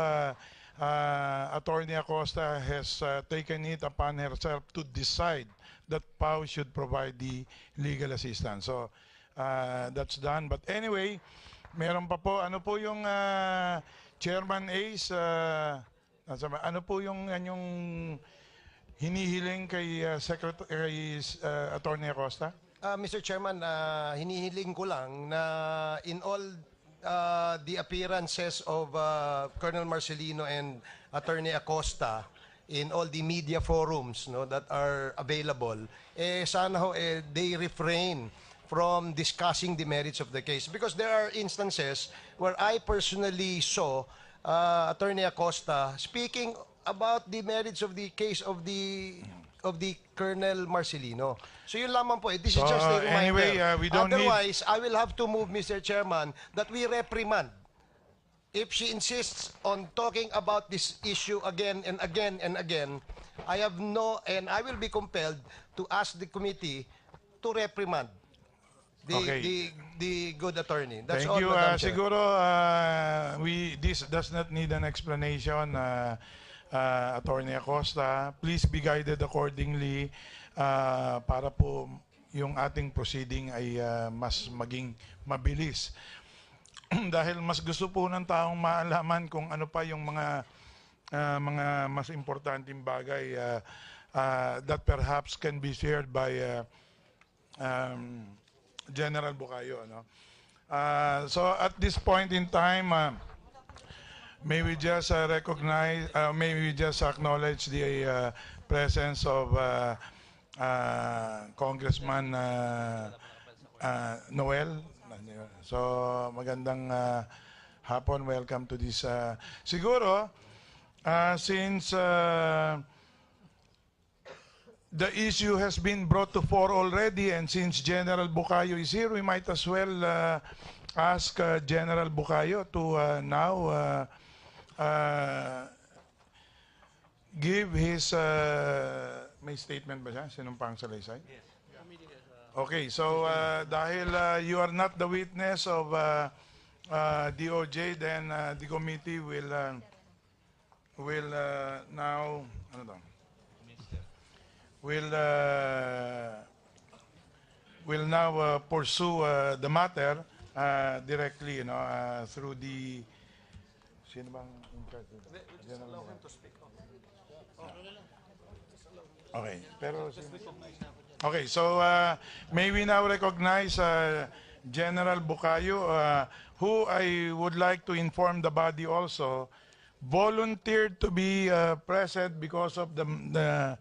Atty Acosta has taken it upon herself to decide that PAO should provide the legal assistance. So that's done. But anyway, meron pa po, ano po yung Chairman Ace, ano po yung anyong hinihiling kay Atty Acosta? Mr. Chairman, hinihiling ko lang na in all the appearances of Colonel Marcelino and Atty Acosta in all the media forums that are available, sana ho they refrain from discussing the merits of the case because there are instances where I personally saw Atty Acosta speaking about the merits of the case of the Colonel Marcelino. So yun lamang po. This is just a reminder. Anyway, we don't Otherwise, I will have to move, Mr. Chairman, that we reprimand. If she insists on talking about this issue again and again and again, I will be compelled to ask the committee to reprimand the good attorney. That's Thank all, you. Madam Chair. Siguro, this does not need an explanation, Atty Acosta. Please be guided accordingly para po yung ating proceeding ay mas maging mabilis. Dahil mas gusto po ng taong maalaman kung ano pa yung mga mas importanteng bagay that perhaps can be shared by General Bucayo. So at this point in time, may we just acknowledge the presence of Congressman Noel. So magandang hapon, welcome to this. Siguro, since the issue has been brought to fore already, and since General Bucayo is here, we might as well ask General Bucayo to now give his may statement ba siya? Sinumpang salaysay? Yes. Okay, so dahil you are not the witness of DOJ, then the committee will now will now pursue the matter directly, through the sino bang in charge? Okay, pero okay, so may we now recognize General Bucayo, who I would like to inform the body also volunteered to be present because of the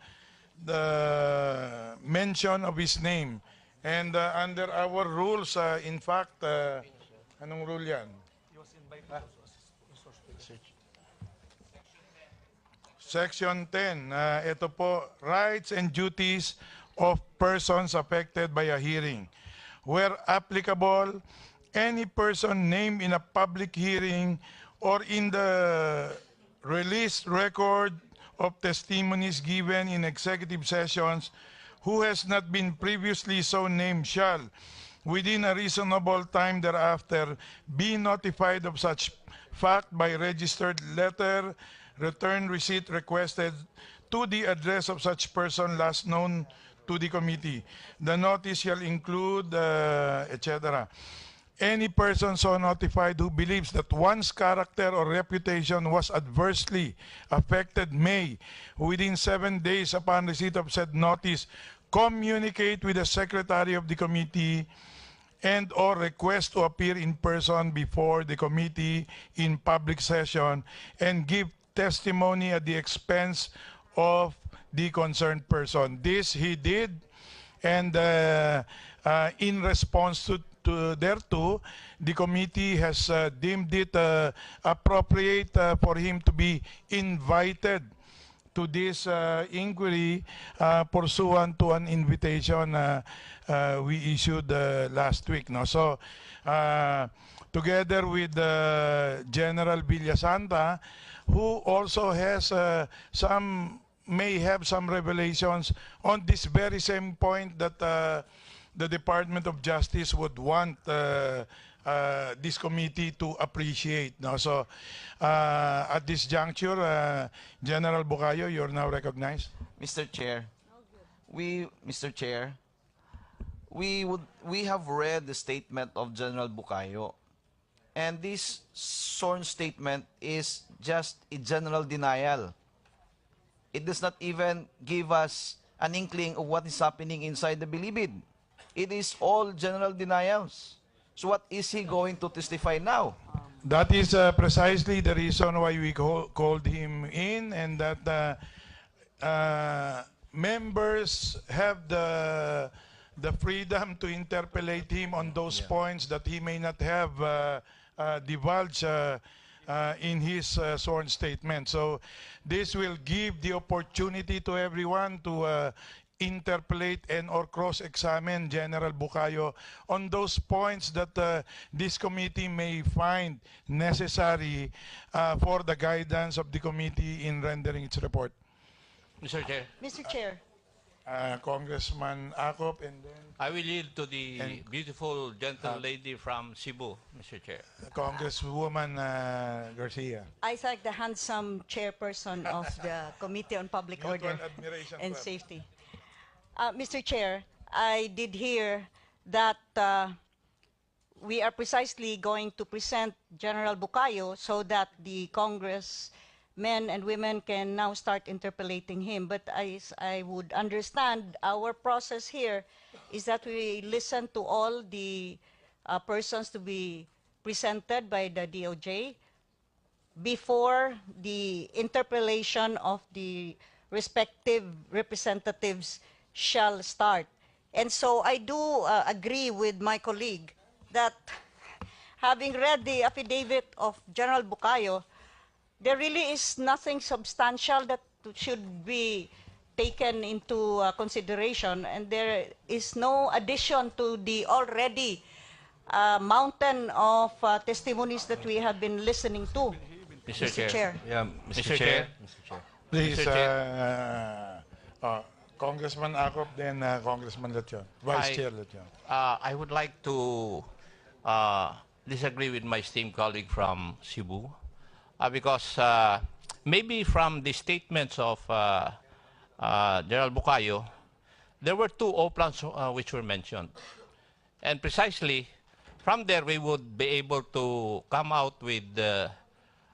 mention of his name. And under our rules, in fact, anong rule yan? Section 10, ito po, rights and duties of persons affected by a hearing. Where applicable, any person named in a public hearing or in the released record of testimonies given in executive sessions, who has not been previously so named shall, within a reasonable time thereafter, be notified of such fact by registered letter, return receipt requested to the address of such person last known to the committee. The notice shall include, etc. Any person so notified who believes that one's character or reputation was adversely affected may, within 7 days upon receipt of said notice, communicate with the secretary of the committee and or request to appear in person before the committee in public session and give testimony at the expense of the concerned person. This he did, and in response to thereto, the committee has deemed it appropriate for him to be invited to this inquiry pursuant to an invitation we issued last week. No? So, together with General Villasanta, who also has may have some revelations on this very same point that the Department of Justice would want this committee to appreciate. No? So, at this juncture, General Bucayo, you're now recognized. Mr. Chair, we have read the statement of General Bucayo, and this sworn statement is just a general denial. It does not even give us an inkling of what is happening inside the Bilibid. It is all general denials. So what is he going to testify now? That is precisely the reason why we called him in, and that members have the freedom to interpellate him on those points that he may not have divulged in his sworn statement. So this will give the opportunity to everyone to interpolate and or cross-examine General Bucayo on those points that this committee may find necessary for the guidance of the committee in rendering its report. Mr. Chair. Mr. Chair. Congressman Acop, and then I will yield to the beautiful gentle lady from Cebu, Mr. Chair. Congresswoman Garcia. I thank the handsome chairperson of the Committee on Public Order and Safety. Mr. Chair, I did hear that we are precisely going to present General Bucayo so that the congressmen and women can now start interpellating him. But I would understand our process here is that we listen to all the persons to be presented by the DOJ before the interpellation of the respective representatives shall start. And so I do agree with my colleague that having read the affidavit of General Bucayo, there really is nothing substantial that should be taken into consideration, and there is no addition to the already mountain of testimonies that we have been listening to. Mr. Chair. Yeah, Mr. Chair. Please, Mr. Chair. Congressman Acop, then Congressman Lechon. Vice Chair Lechon. I would like to disagree with my esteemed colleague from Cebu because maybe from the statements of General Bucayo, there were two O-plans which were mentioned. And precisely from there we would be able to come out with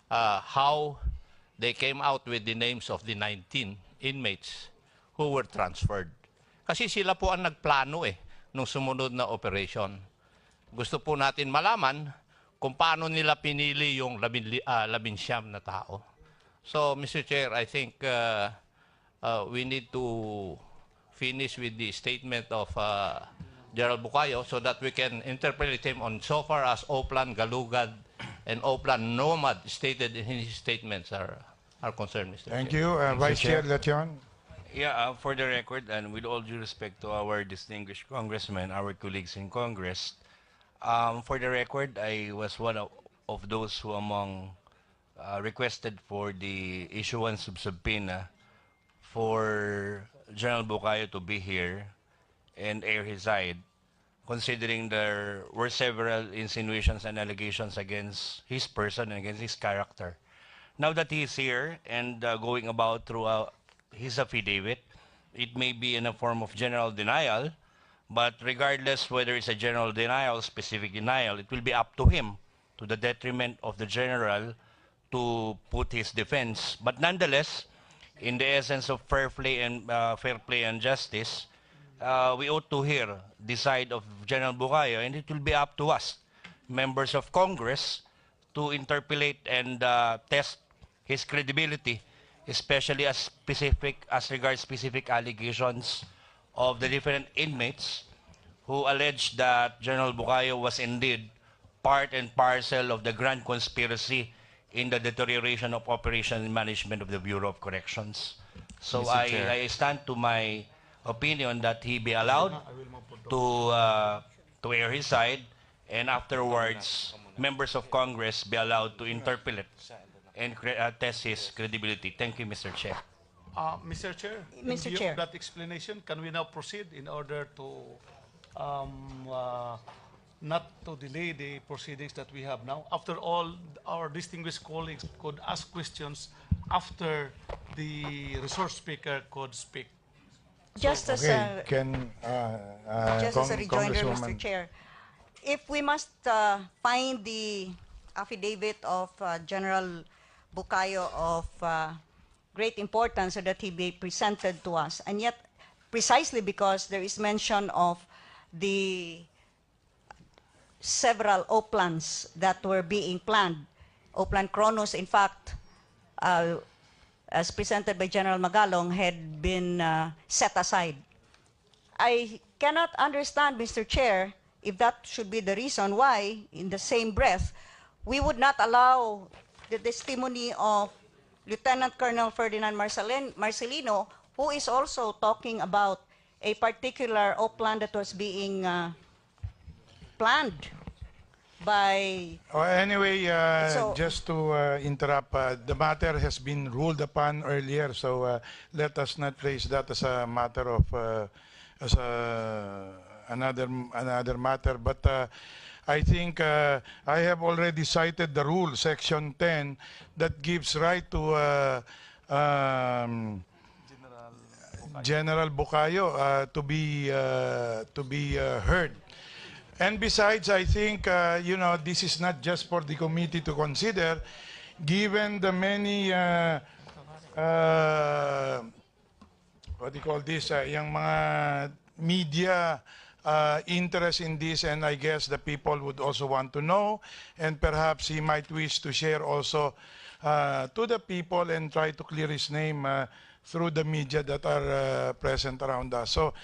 how they came out with the names of the 19 inmates who were transferred. Kasi sila po ang nagplano nung sumunod na operation. Gusto po natin malaman kung paano nila pinili yung 19 na tao. So, Mr. Chair, I think we need to finish with the statement of General Bucayo so that we can interpret him on so far as Oplan, Galugad, and Oplan Nomad stated in his statements are concerned, Mr. Thank Chair. you. Vice Chair Lechon. Yeah, for the record, and with all due respect to our distinguished congressmen, our colleagues in Congress, for the record, I was one of those who among requested for the issuance of subpoena for General Bucayo to be here and air his side, considering there were several insinuations and allegations against his person and against his character. Now that he is here and going about throughout his affidavit, it may be in a form of general denial, but regardless whether it's a general denial, specific denial, it will be up to him, to the detriment of the general, to put his defense. But nonetheless, in the essence of fair play and justice, we ought to hear the side of General Bucayo, and it will be up to us, members of Congress, to interpolate and test his credibility, especially as regards specific allegations of the different inmates who alleged that General Bucayo was indeed part and parcel of the grand conspiracy in the deterioration of operation and management of the Bureau of Corrections. So I stand to my opinion that he be allowed to air his side, and afterwards members of Congress be allowed to interpolate and test his credibility. Thank you, Mr. Chair. Mr. Chair, Mr. in view Chair. of that explanation, can we now proceed in order to not to delay the proceedings that we have now? After all, our distinguished colleagues could ask questions after the resource speaker could speak. Just as a rejoinder, Mr. Chair, if we must find the affidavit of General Bucayo of great importance so that he be presented to us, and yet precisely because there is mention of the several OPLANs that were being planned, OPLAN Kronos, in fact, as presented by General Magalong, had been set aside. I cannot understand, Mr. Chair, if that should be the reason why, in the same breath, we would not allow the testimony of Lieutenant Colonel Ferdinand Marcelino, who is also talking about a particular OPLAN that was being planned by... Anyway, So- just to interrupt, the matter has been ruled upon earlier, so let us not raise that as a matter of another matter. But I think I have already cited the rule, Section 10, that gives right to General Bucayo to be heard. And besides, I think, this is not just for the committee to consider, given the many, what do you call this, yung mga media interest in this, and I guess the people would also want to know, and perhaps he might wish to share also to the people and try to clear his name through the media that are present around us. So,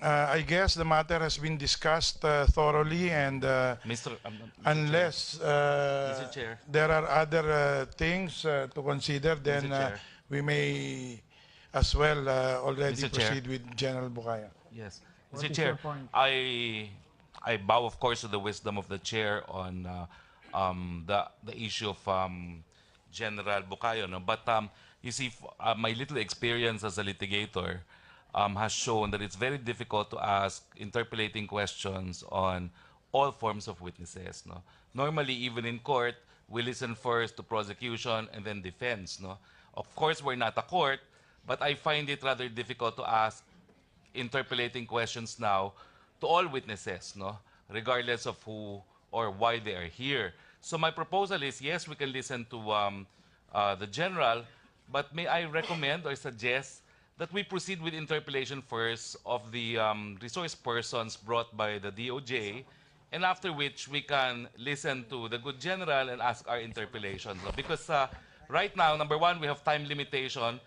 I guess the matter has been discussed thoroughly, and unless Chair. there are other things to consider, then we may as well already Mr. Chair. proceed with General Bucayo. Yes. What Mr. is Chair, your point? I bow, of course, to the wisdom of the chair on the issue of General Bucayo. No? But you see, my little experience as a litigator has shown that it's very difficult to ask interpolating questions on all forms of witnesses. No? Normally, even in court, we listen first to prosecution and then defense. No? Of course, we're not a court, but I find it rather difficult to ask interpolating questions now to all witnesses, no? Regardless of who or why they are here. So my proposal is, yes, we can listen to the general, but may I recommend or suggest that we proceed with interpellation first of the resource persons brought by the DOJ, and after which we can listen to the good general and ask our interpellations. Because right now, number one, we have time limitation.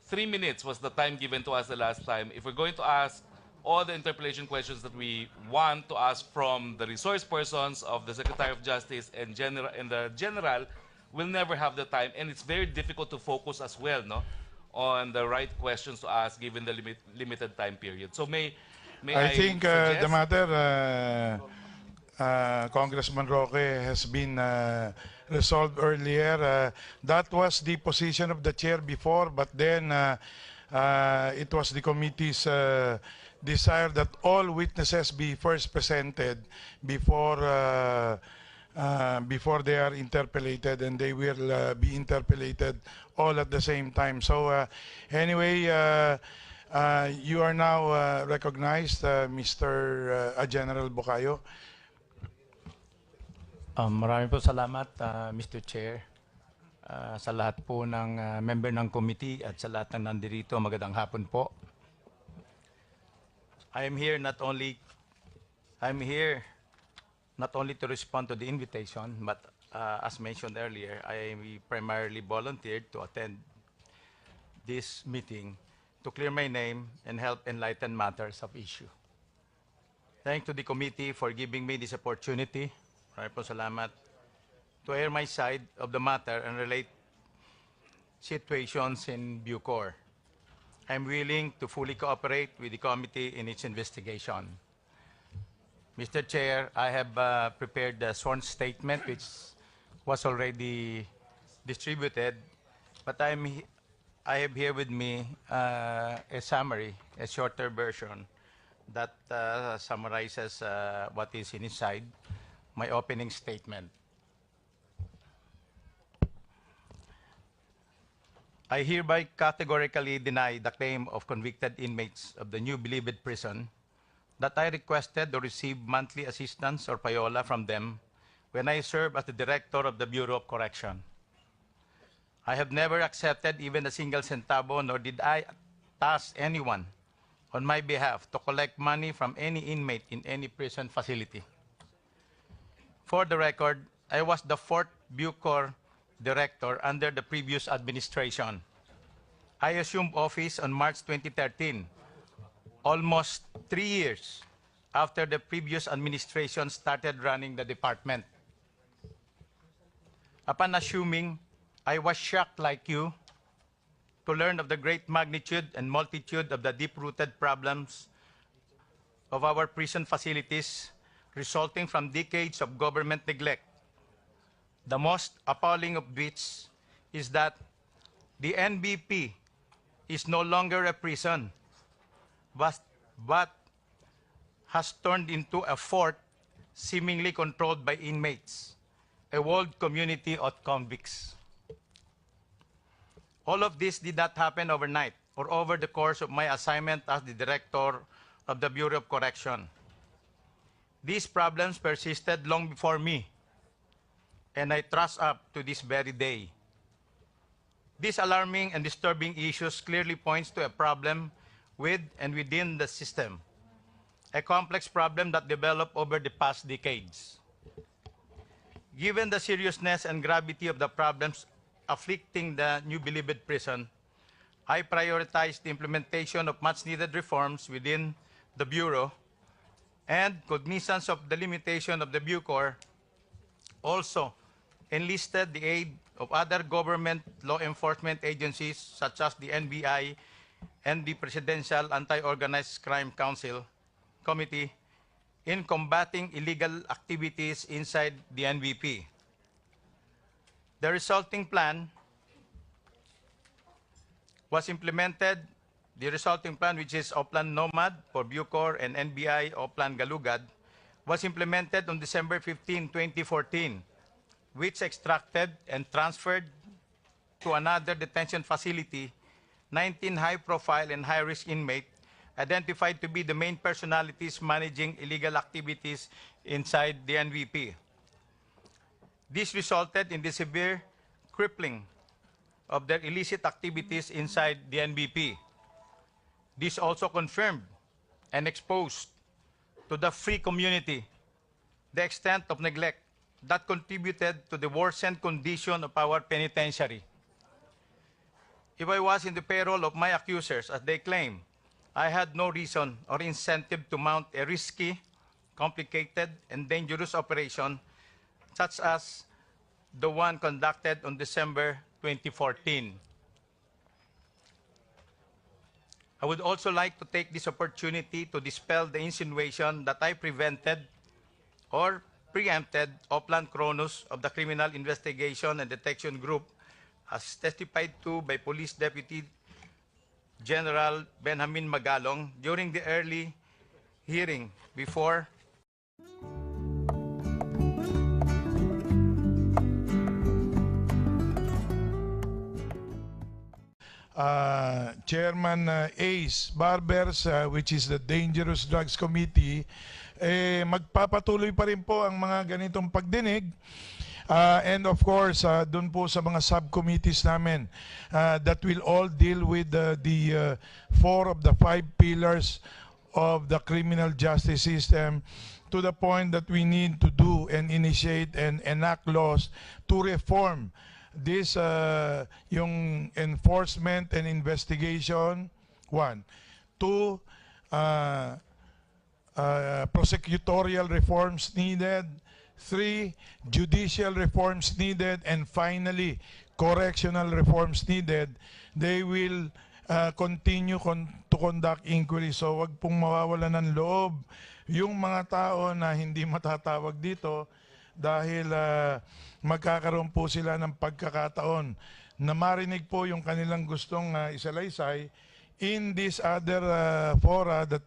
3 minutes was the time given to us the last time. If we're going to ask all the interpellation questions that we want to ask from the resource persons of the Secretary of Justice and the general, we'll never have the time, and it's very difficult to focus as well, no, on the right questions to ask given the limited time period. So may I think the suggest? matter Congressman Roque has been resolved earlier. That was the position of the chair before, but then it was the committee's desire that all witnesses be first presented before they are interpellated, and they will be interpellated all at the same time. So anyway, you are now recognized, Mr. General Bukayo. Maraming po salamat, Mr. Chair, sa lahat po ng member ng committee at sa lahat ng nandirito. Magandang hapon po. I'm here not only to respond to the invitation, but as mentioned earlier, I primarily volunteered to attend this meeting to clear my name and help enlighten matters of issue. Thanks to the committee for giving me this opportunity. Maraming po salamat, to air my side of the matter and relate situations in Bucor. I'm willing to fully cooperate with the committee in its investigation. Mr. Chair, I have prepared a sworn statement which was already distributed, but I have here with me a summary, a shorter version that summarizes what is inside my opening statement. I hereby categorically deny the claim of convicted inmates of the New Bilibid prison that I requested or received monthly assistance or payola from them when I served as the director of the Bureau of Correction. I have never accepted even a single centavo, nor did I task anyone on my behalf to collect money from any inmate in any prison facility. For the record, I was the 4th Bucor director under the previous administration. I assumed office on March 2013, almost 3 years after the previous administration started running the department. Upon assuming, I was shocked like you to learn of the great magnitude and multitude of the deep-rooted problems of our prison facilities resulting from decades of government neglect. The most appalling of which is that the NBP is no longer a prison, but has turned into a fort seemingly controlled by inmates, a walled community of convicts. All of this did not happen overnight or over the course of my assignment as the director of the Bureau of Correction. These problems persisted long before me, and I trust up to this very day. These alarming and disturbing issues clearly points to a problem with and within the system, a complex problem that developed over the past decades. Given the seriousness and gravity of the problems afflicting the New Bilibid prison, I prioritized the implementation of much-needed reforms within the Bureau, and cognizance of the limitation of the Bucor also enlisted the aid of other government law enforcement agencies such as the NBI and the Presidential Anti-Organized Crime Council Committee in combating illegal activities inside the NBP. The resulting plan was implemented. The resulting plan, which is Oplan Nomad for Bucor and NBI Oplan Galugad, was implemented on December 15, 2014, which extracted and transferred to another detention facility 19 high-profile and high-risk inmates identified to be the main personalities managing illegal activities inside the NVP. This resulted in the severe crippling of their illicit activities inside the NBP. This also confirmed and exposed to the free community the extent of neglect that contributed to the worsened condition of our penitentiary. If I was in the payroll of my accusers, as they claim, I had no reason or incentive to mount a risky, complicated, and dangerous operation such as the one conducted on December 2014. I would also like to take this opportunity to dispel the insinuation that I prevented or preempted Oplan Cronus of the Criminal Investigation and Detection Group as testified to by Police Deputy General Benjamin Magalong during the early hearing before Chairman Ace Barbers, which is the Dangerous Drugs Committee, magpapatuloy pa rin po ang mga ganitong pagdinig. And of course, dun po sa mga subcommittees namin that will all deal with the 4 of the 5 pillars of the criminal justice system, to the point that we need to do and initiate and enact laws to reform this yung enforcement and investigation, 1. 2, prosecutorial reforms needed. 3, judicial reforms needed. And finally, correctional reforms needed. They will continue to conduct inquiry. So wag pong mawawala ng loob yung mga tao na hindi matatawag dito dahil magkakaroon po sila ng pagkakataon na marinig po yung kanilang gustong isalaysay in this other fora that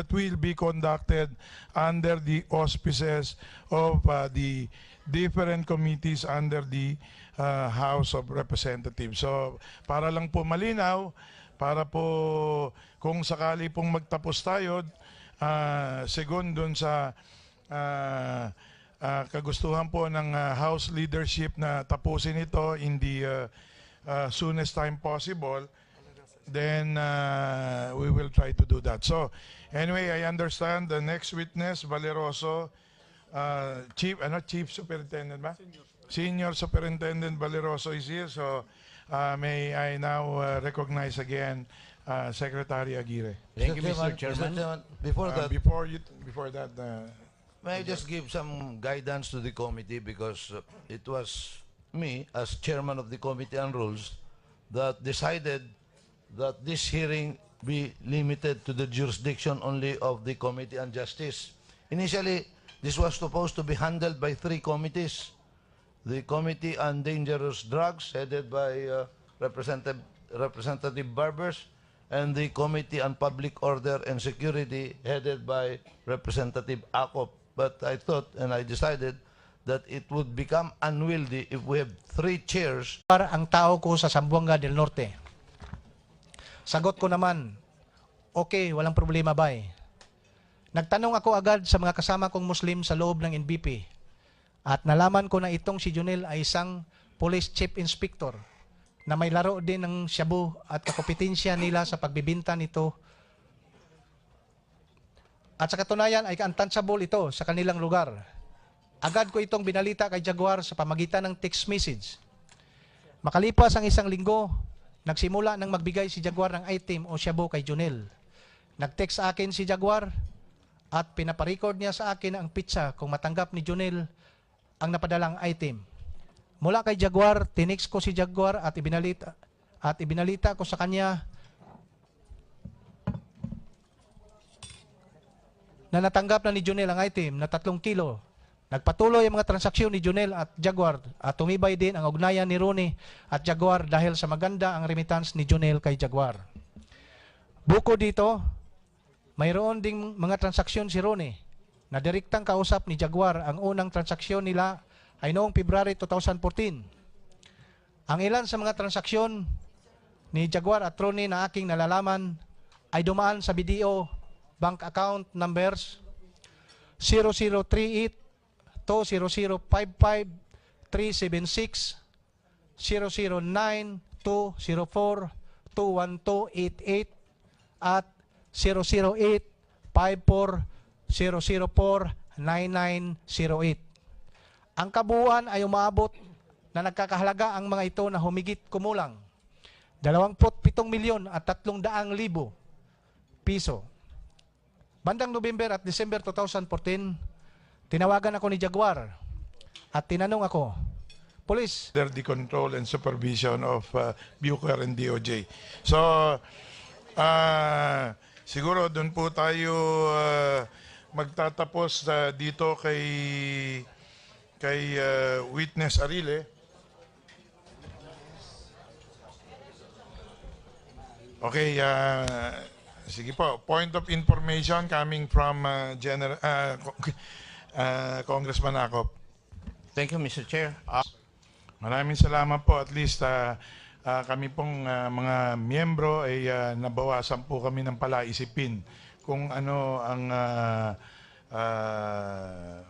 will be conducted under the auspices of the different committees under the House of Representatives. So para lang po malinaw, para po kung sakali pong magtapos tayo, segundo sa kagustuhan po ng House leadership na tapusin ito in the soonest time possible, then we will try to do that. So anyway, I understand the next witness, Valeroso, Chief Superintendent ba? Senior Superintendent Valeroso is here. So may I now recognize again Secretary Aguirre. Thank you, Mr. Chairman. Before that, before that, may I just give some guidance to the committee, because it was me, as chairman of the Committee on Rules, that decided that this hearing be limited to the jurisdiction only of the Committee on Justice. Initially, this was supposed to be handled by 3 committees. The Committee on Dangerous Drugs, headed by Representative Barbers, and the Committee on Public Order and Security, headed by Representative Acop. But I thought, and I decided, that it would become unwieldy if we have 3 chairs. Ang tao ko sa Zamboanga del Norte. Sagot ko naman, okay, walang problema ba eh. Nagtanong ako agad sa mga kasama kong Muslim sa loob ng NBP. At nalaman ko na itong si Junel ay isang Police Chief Inspector na may laro din ng shabu at kakompetensya nila sa pagbibinta nito. At sa katunayan ay untouchable ito sa kanilang lugar. Agad ko itong binalita kay Jaguar sa pamagitan ng text message. Makalipas ang 1 linggo, nagsimula nang magbigay si Jaguar ng item o shabu kay Junel. Nag-text sa akin si Jaguar at pinaparecord niya sa akin ang pizza kung matanggap ni Junel ang napadalang item. Mula kay Jaguar, tinext ko si Jaguar at ibinalita ko sa kanya na natanggap na ni Junel ang item na 3 kilo. Nagpatuloy ang mga transaksyon ni Junel at Jaguar at tumibay din ang ugnayan ni Ronnie at Jaguar dahil sa maganda ang remittance ni Junel kay Jaguar. Bukod dito, mayroon ding mga transaksyon si Ronnie na direktang kausap ni Jaguar. Ang unang transaksyon nila ay noong February 2014. Ang ilan sa mga transaksyon ni Jaguar at Ronnie na aking nalalaman ay dumaan sa BDO bank account numbers 0038 20055 376 009 204 21288 at 008 54 004 9908. Ang kabuuan ay umaabot na nagkakahalaga ang mga ito na humigit kumulang 27 milyon at 300,000 piso. Bandang November at December 2014, tinawagan ako ni Jaguar at tinanong ako, Police, under the control and supervision of Bucor and DOJ. So, siguro doon po tayo magtatapos dito kay Witness Arile. Okay, sige po. Point of information coming from Congressman Acop. Thank you, Mr. Chair. Maraming salamat po. At least kami pong mga miyembro ay nabawasan po kami ng palaisipin kung ano ang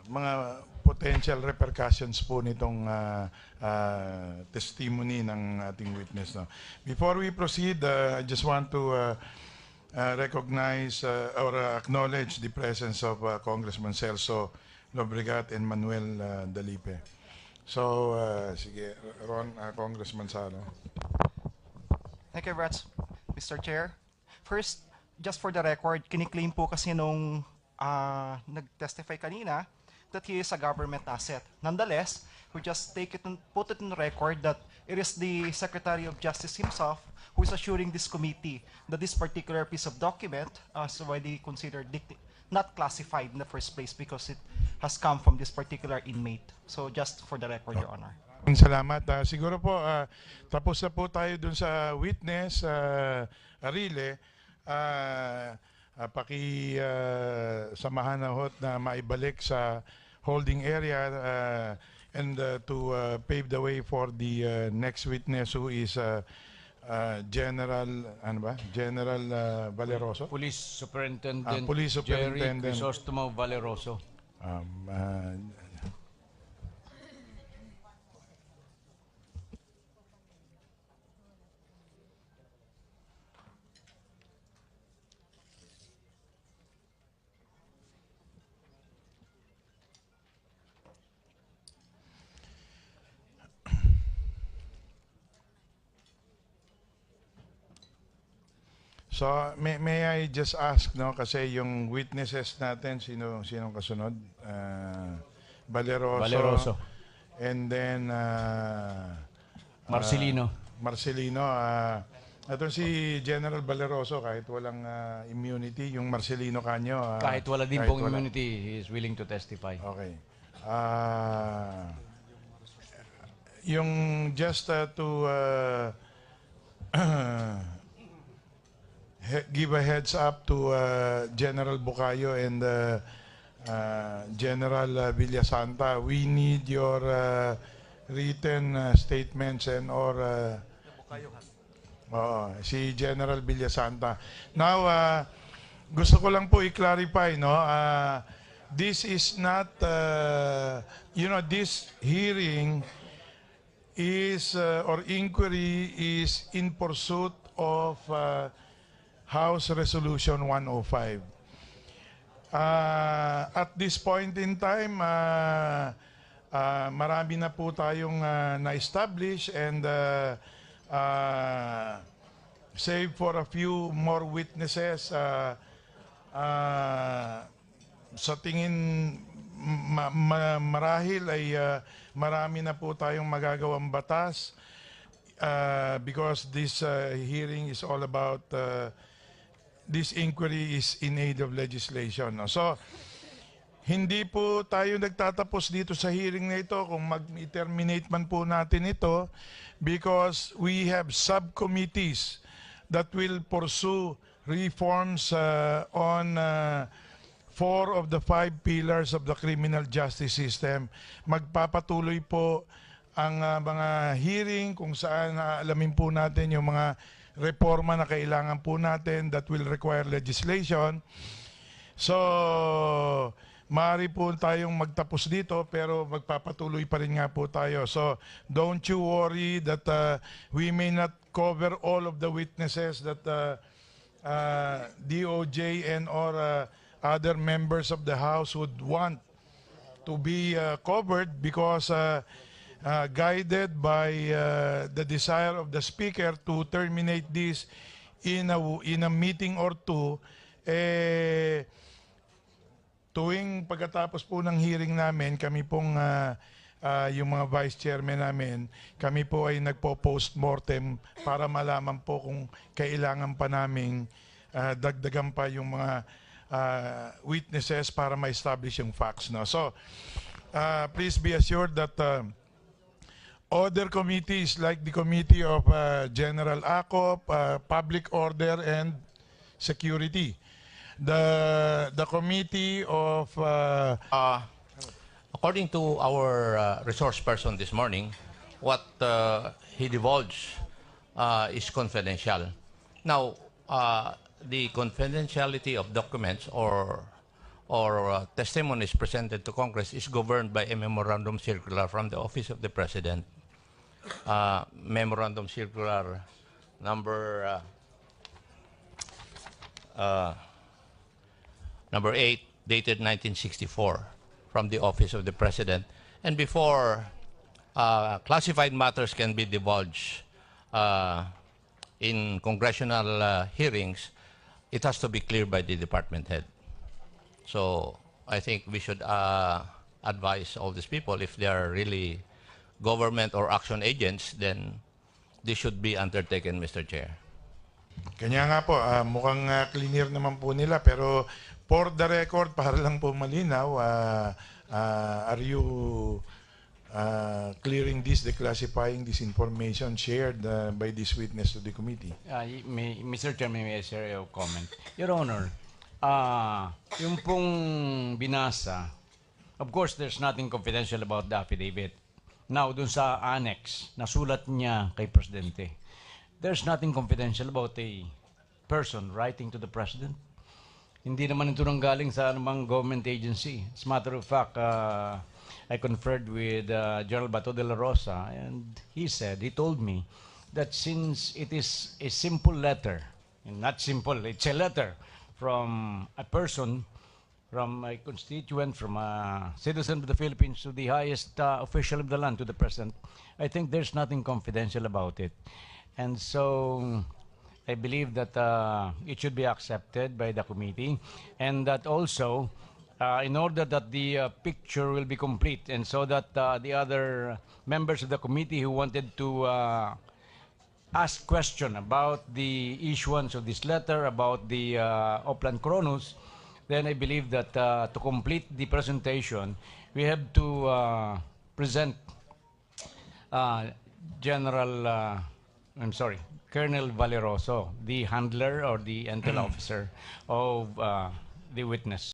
mga potential repercussions po nitong testimony ng ating witness. No? Before we proceed, I just want to recognize or acknowledge the presence of Congressman Celso Lobregat and Manuel Dalipe. So, sige, Ron, Congressman Salo. Thank you very much, Mr. Chair. First, just for the record, kiniklaim po kasi nung nag-testify kanina that he is a government asset. Nonetheless, we just put it in the record that it is the Secretary of Justice himself who is assuring this committee that this particular piece of document is already considered not classified in the first place because it has come from this particular inmate. So just for the record, Your Honor. Salamat. Siguro po, tapos na po tayo dun sa witness, Arile. Samahan na hot na maibalik sa holding area and to pave the way for the next witness who is General Valeroso? Police Superintendent, Police Superintendent Jerry Crisostomo Valeroso. So, may I just ask, no, kasi yung witnesses natin, sinong kasunod? Valeroso. And then, Marcelino. Ito si General Valeroso, kahit walang immunity, yung Marcelino kanyo. Kahit wala din pong immunity, he is willing to testify. Okay. Yung just to give a heads up to General Bucayo and General Villasanta, we need your written statements and or si General Villasanta. Now, gusto ko lang po i-clarify, no? This is not, this hearing is, or inquiry is in pursuit of House Resolution 105. At this point in time, marami na po tayong na-establish and save for a few more witnesses. Sa tingin marahil ay marami na po tayong magagawang batas because this hearing is all about this inquiry is in aid of legislation. No? So, hindi po tayo nagtatapos dito sa hearing na ito kung mag-terminate man po natin ito because we have subcommittees that will pursue reforms on 4 of the 5 pillars of the criminal justice system. Magpapatuloy po ang mga hearing kung saan alamin po natin yung mga reforma na kailangan po natin that will require legislation. So, maaari po tayong magtapos dito pero magpapatuloy pa rin nga po tayo. So, don't you worry that we may not cover all of the witnesses that DOJ and or other members of the House would want to be covered because guided by the desire of the Speaker to terminate this in a meeting or two, tuwing pagkatapos po ng hearing namin, kami pong yung mga vice chairman namin, kami po ay nagpo-postmortem para malaman po kung kailangan pa naming dagdagan pa yung mga witnesses para ma-establish yung facts. No? So, please be assured that other committees like the Committee of General ACOP, Public Order and Security, the Committee of... According to our resource person this morning, what he divulged is confidential. Now, the confidentiality of documents or testimonies presented to Congress is governed by a memorandum circular from the Office of the President. Memorandum circular number 8, dated 1964, from the Office of the President. And before classified matters can be divulged in congressional hearings, it has to be cleared by the department head. So I think we should advise all these people, if they are really government or action agents, then this should be undertaken, Mr. Chair. Kanya nga po, mukhang clear naman po nila, pero for the record, para lang po malinaw, are you clearing this, declassifying this information shared by this witness to the committee? Mr. Chairman, may I share a comment? Your Honor, yung pong binasa, of course, there's nothing confidential about the affidavit. Now, dun sa annex, nasulat niya kay Presidente, there's nothing confidential about a person writing to the President. Hindi naman ito nanggaling sa anumang government agency. As a matter of fact, I conferred with General Bato de la Rosa, and he told me that since it is a simple letter, and not simple, it's a letter from a person, from a constituent, from a citizen of the Philippines to the highest official of the land, to the President, I think there's nothing confidential about it. And so I believe that it should be accepted by the committee, and that also, in order that the picture will be complete, and so that the other members of the committee who wanted to ask question about the issuance of this letter, about the Oplan Kronos, then I believe that to complete the presentation, we have to present Colonel Valeroso, the handler or the intel officer of the witness.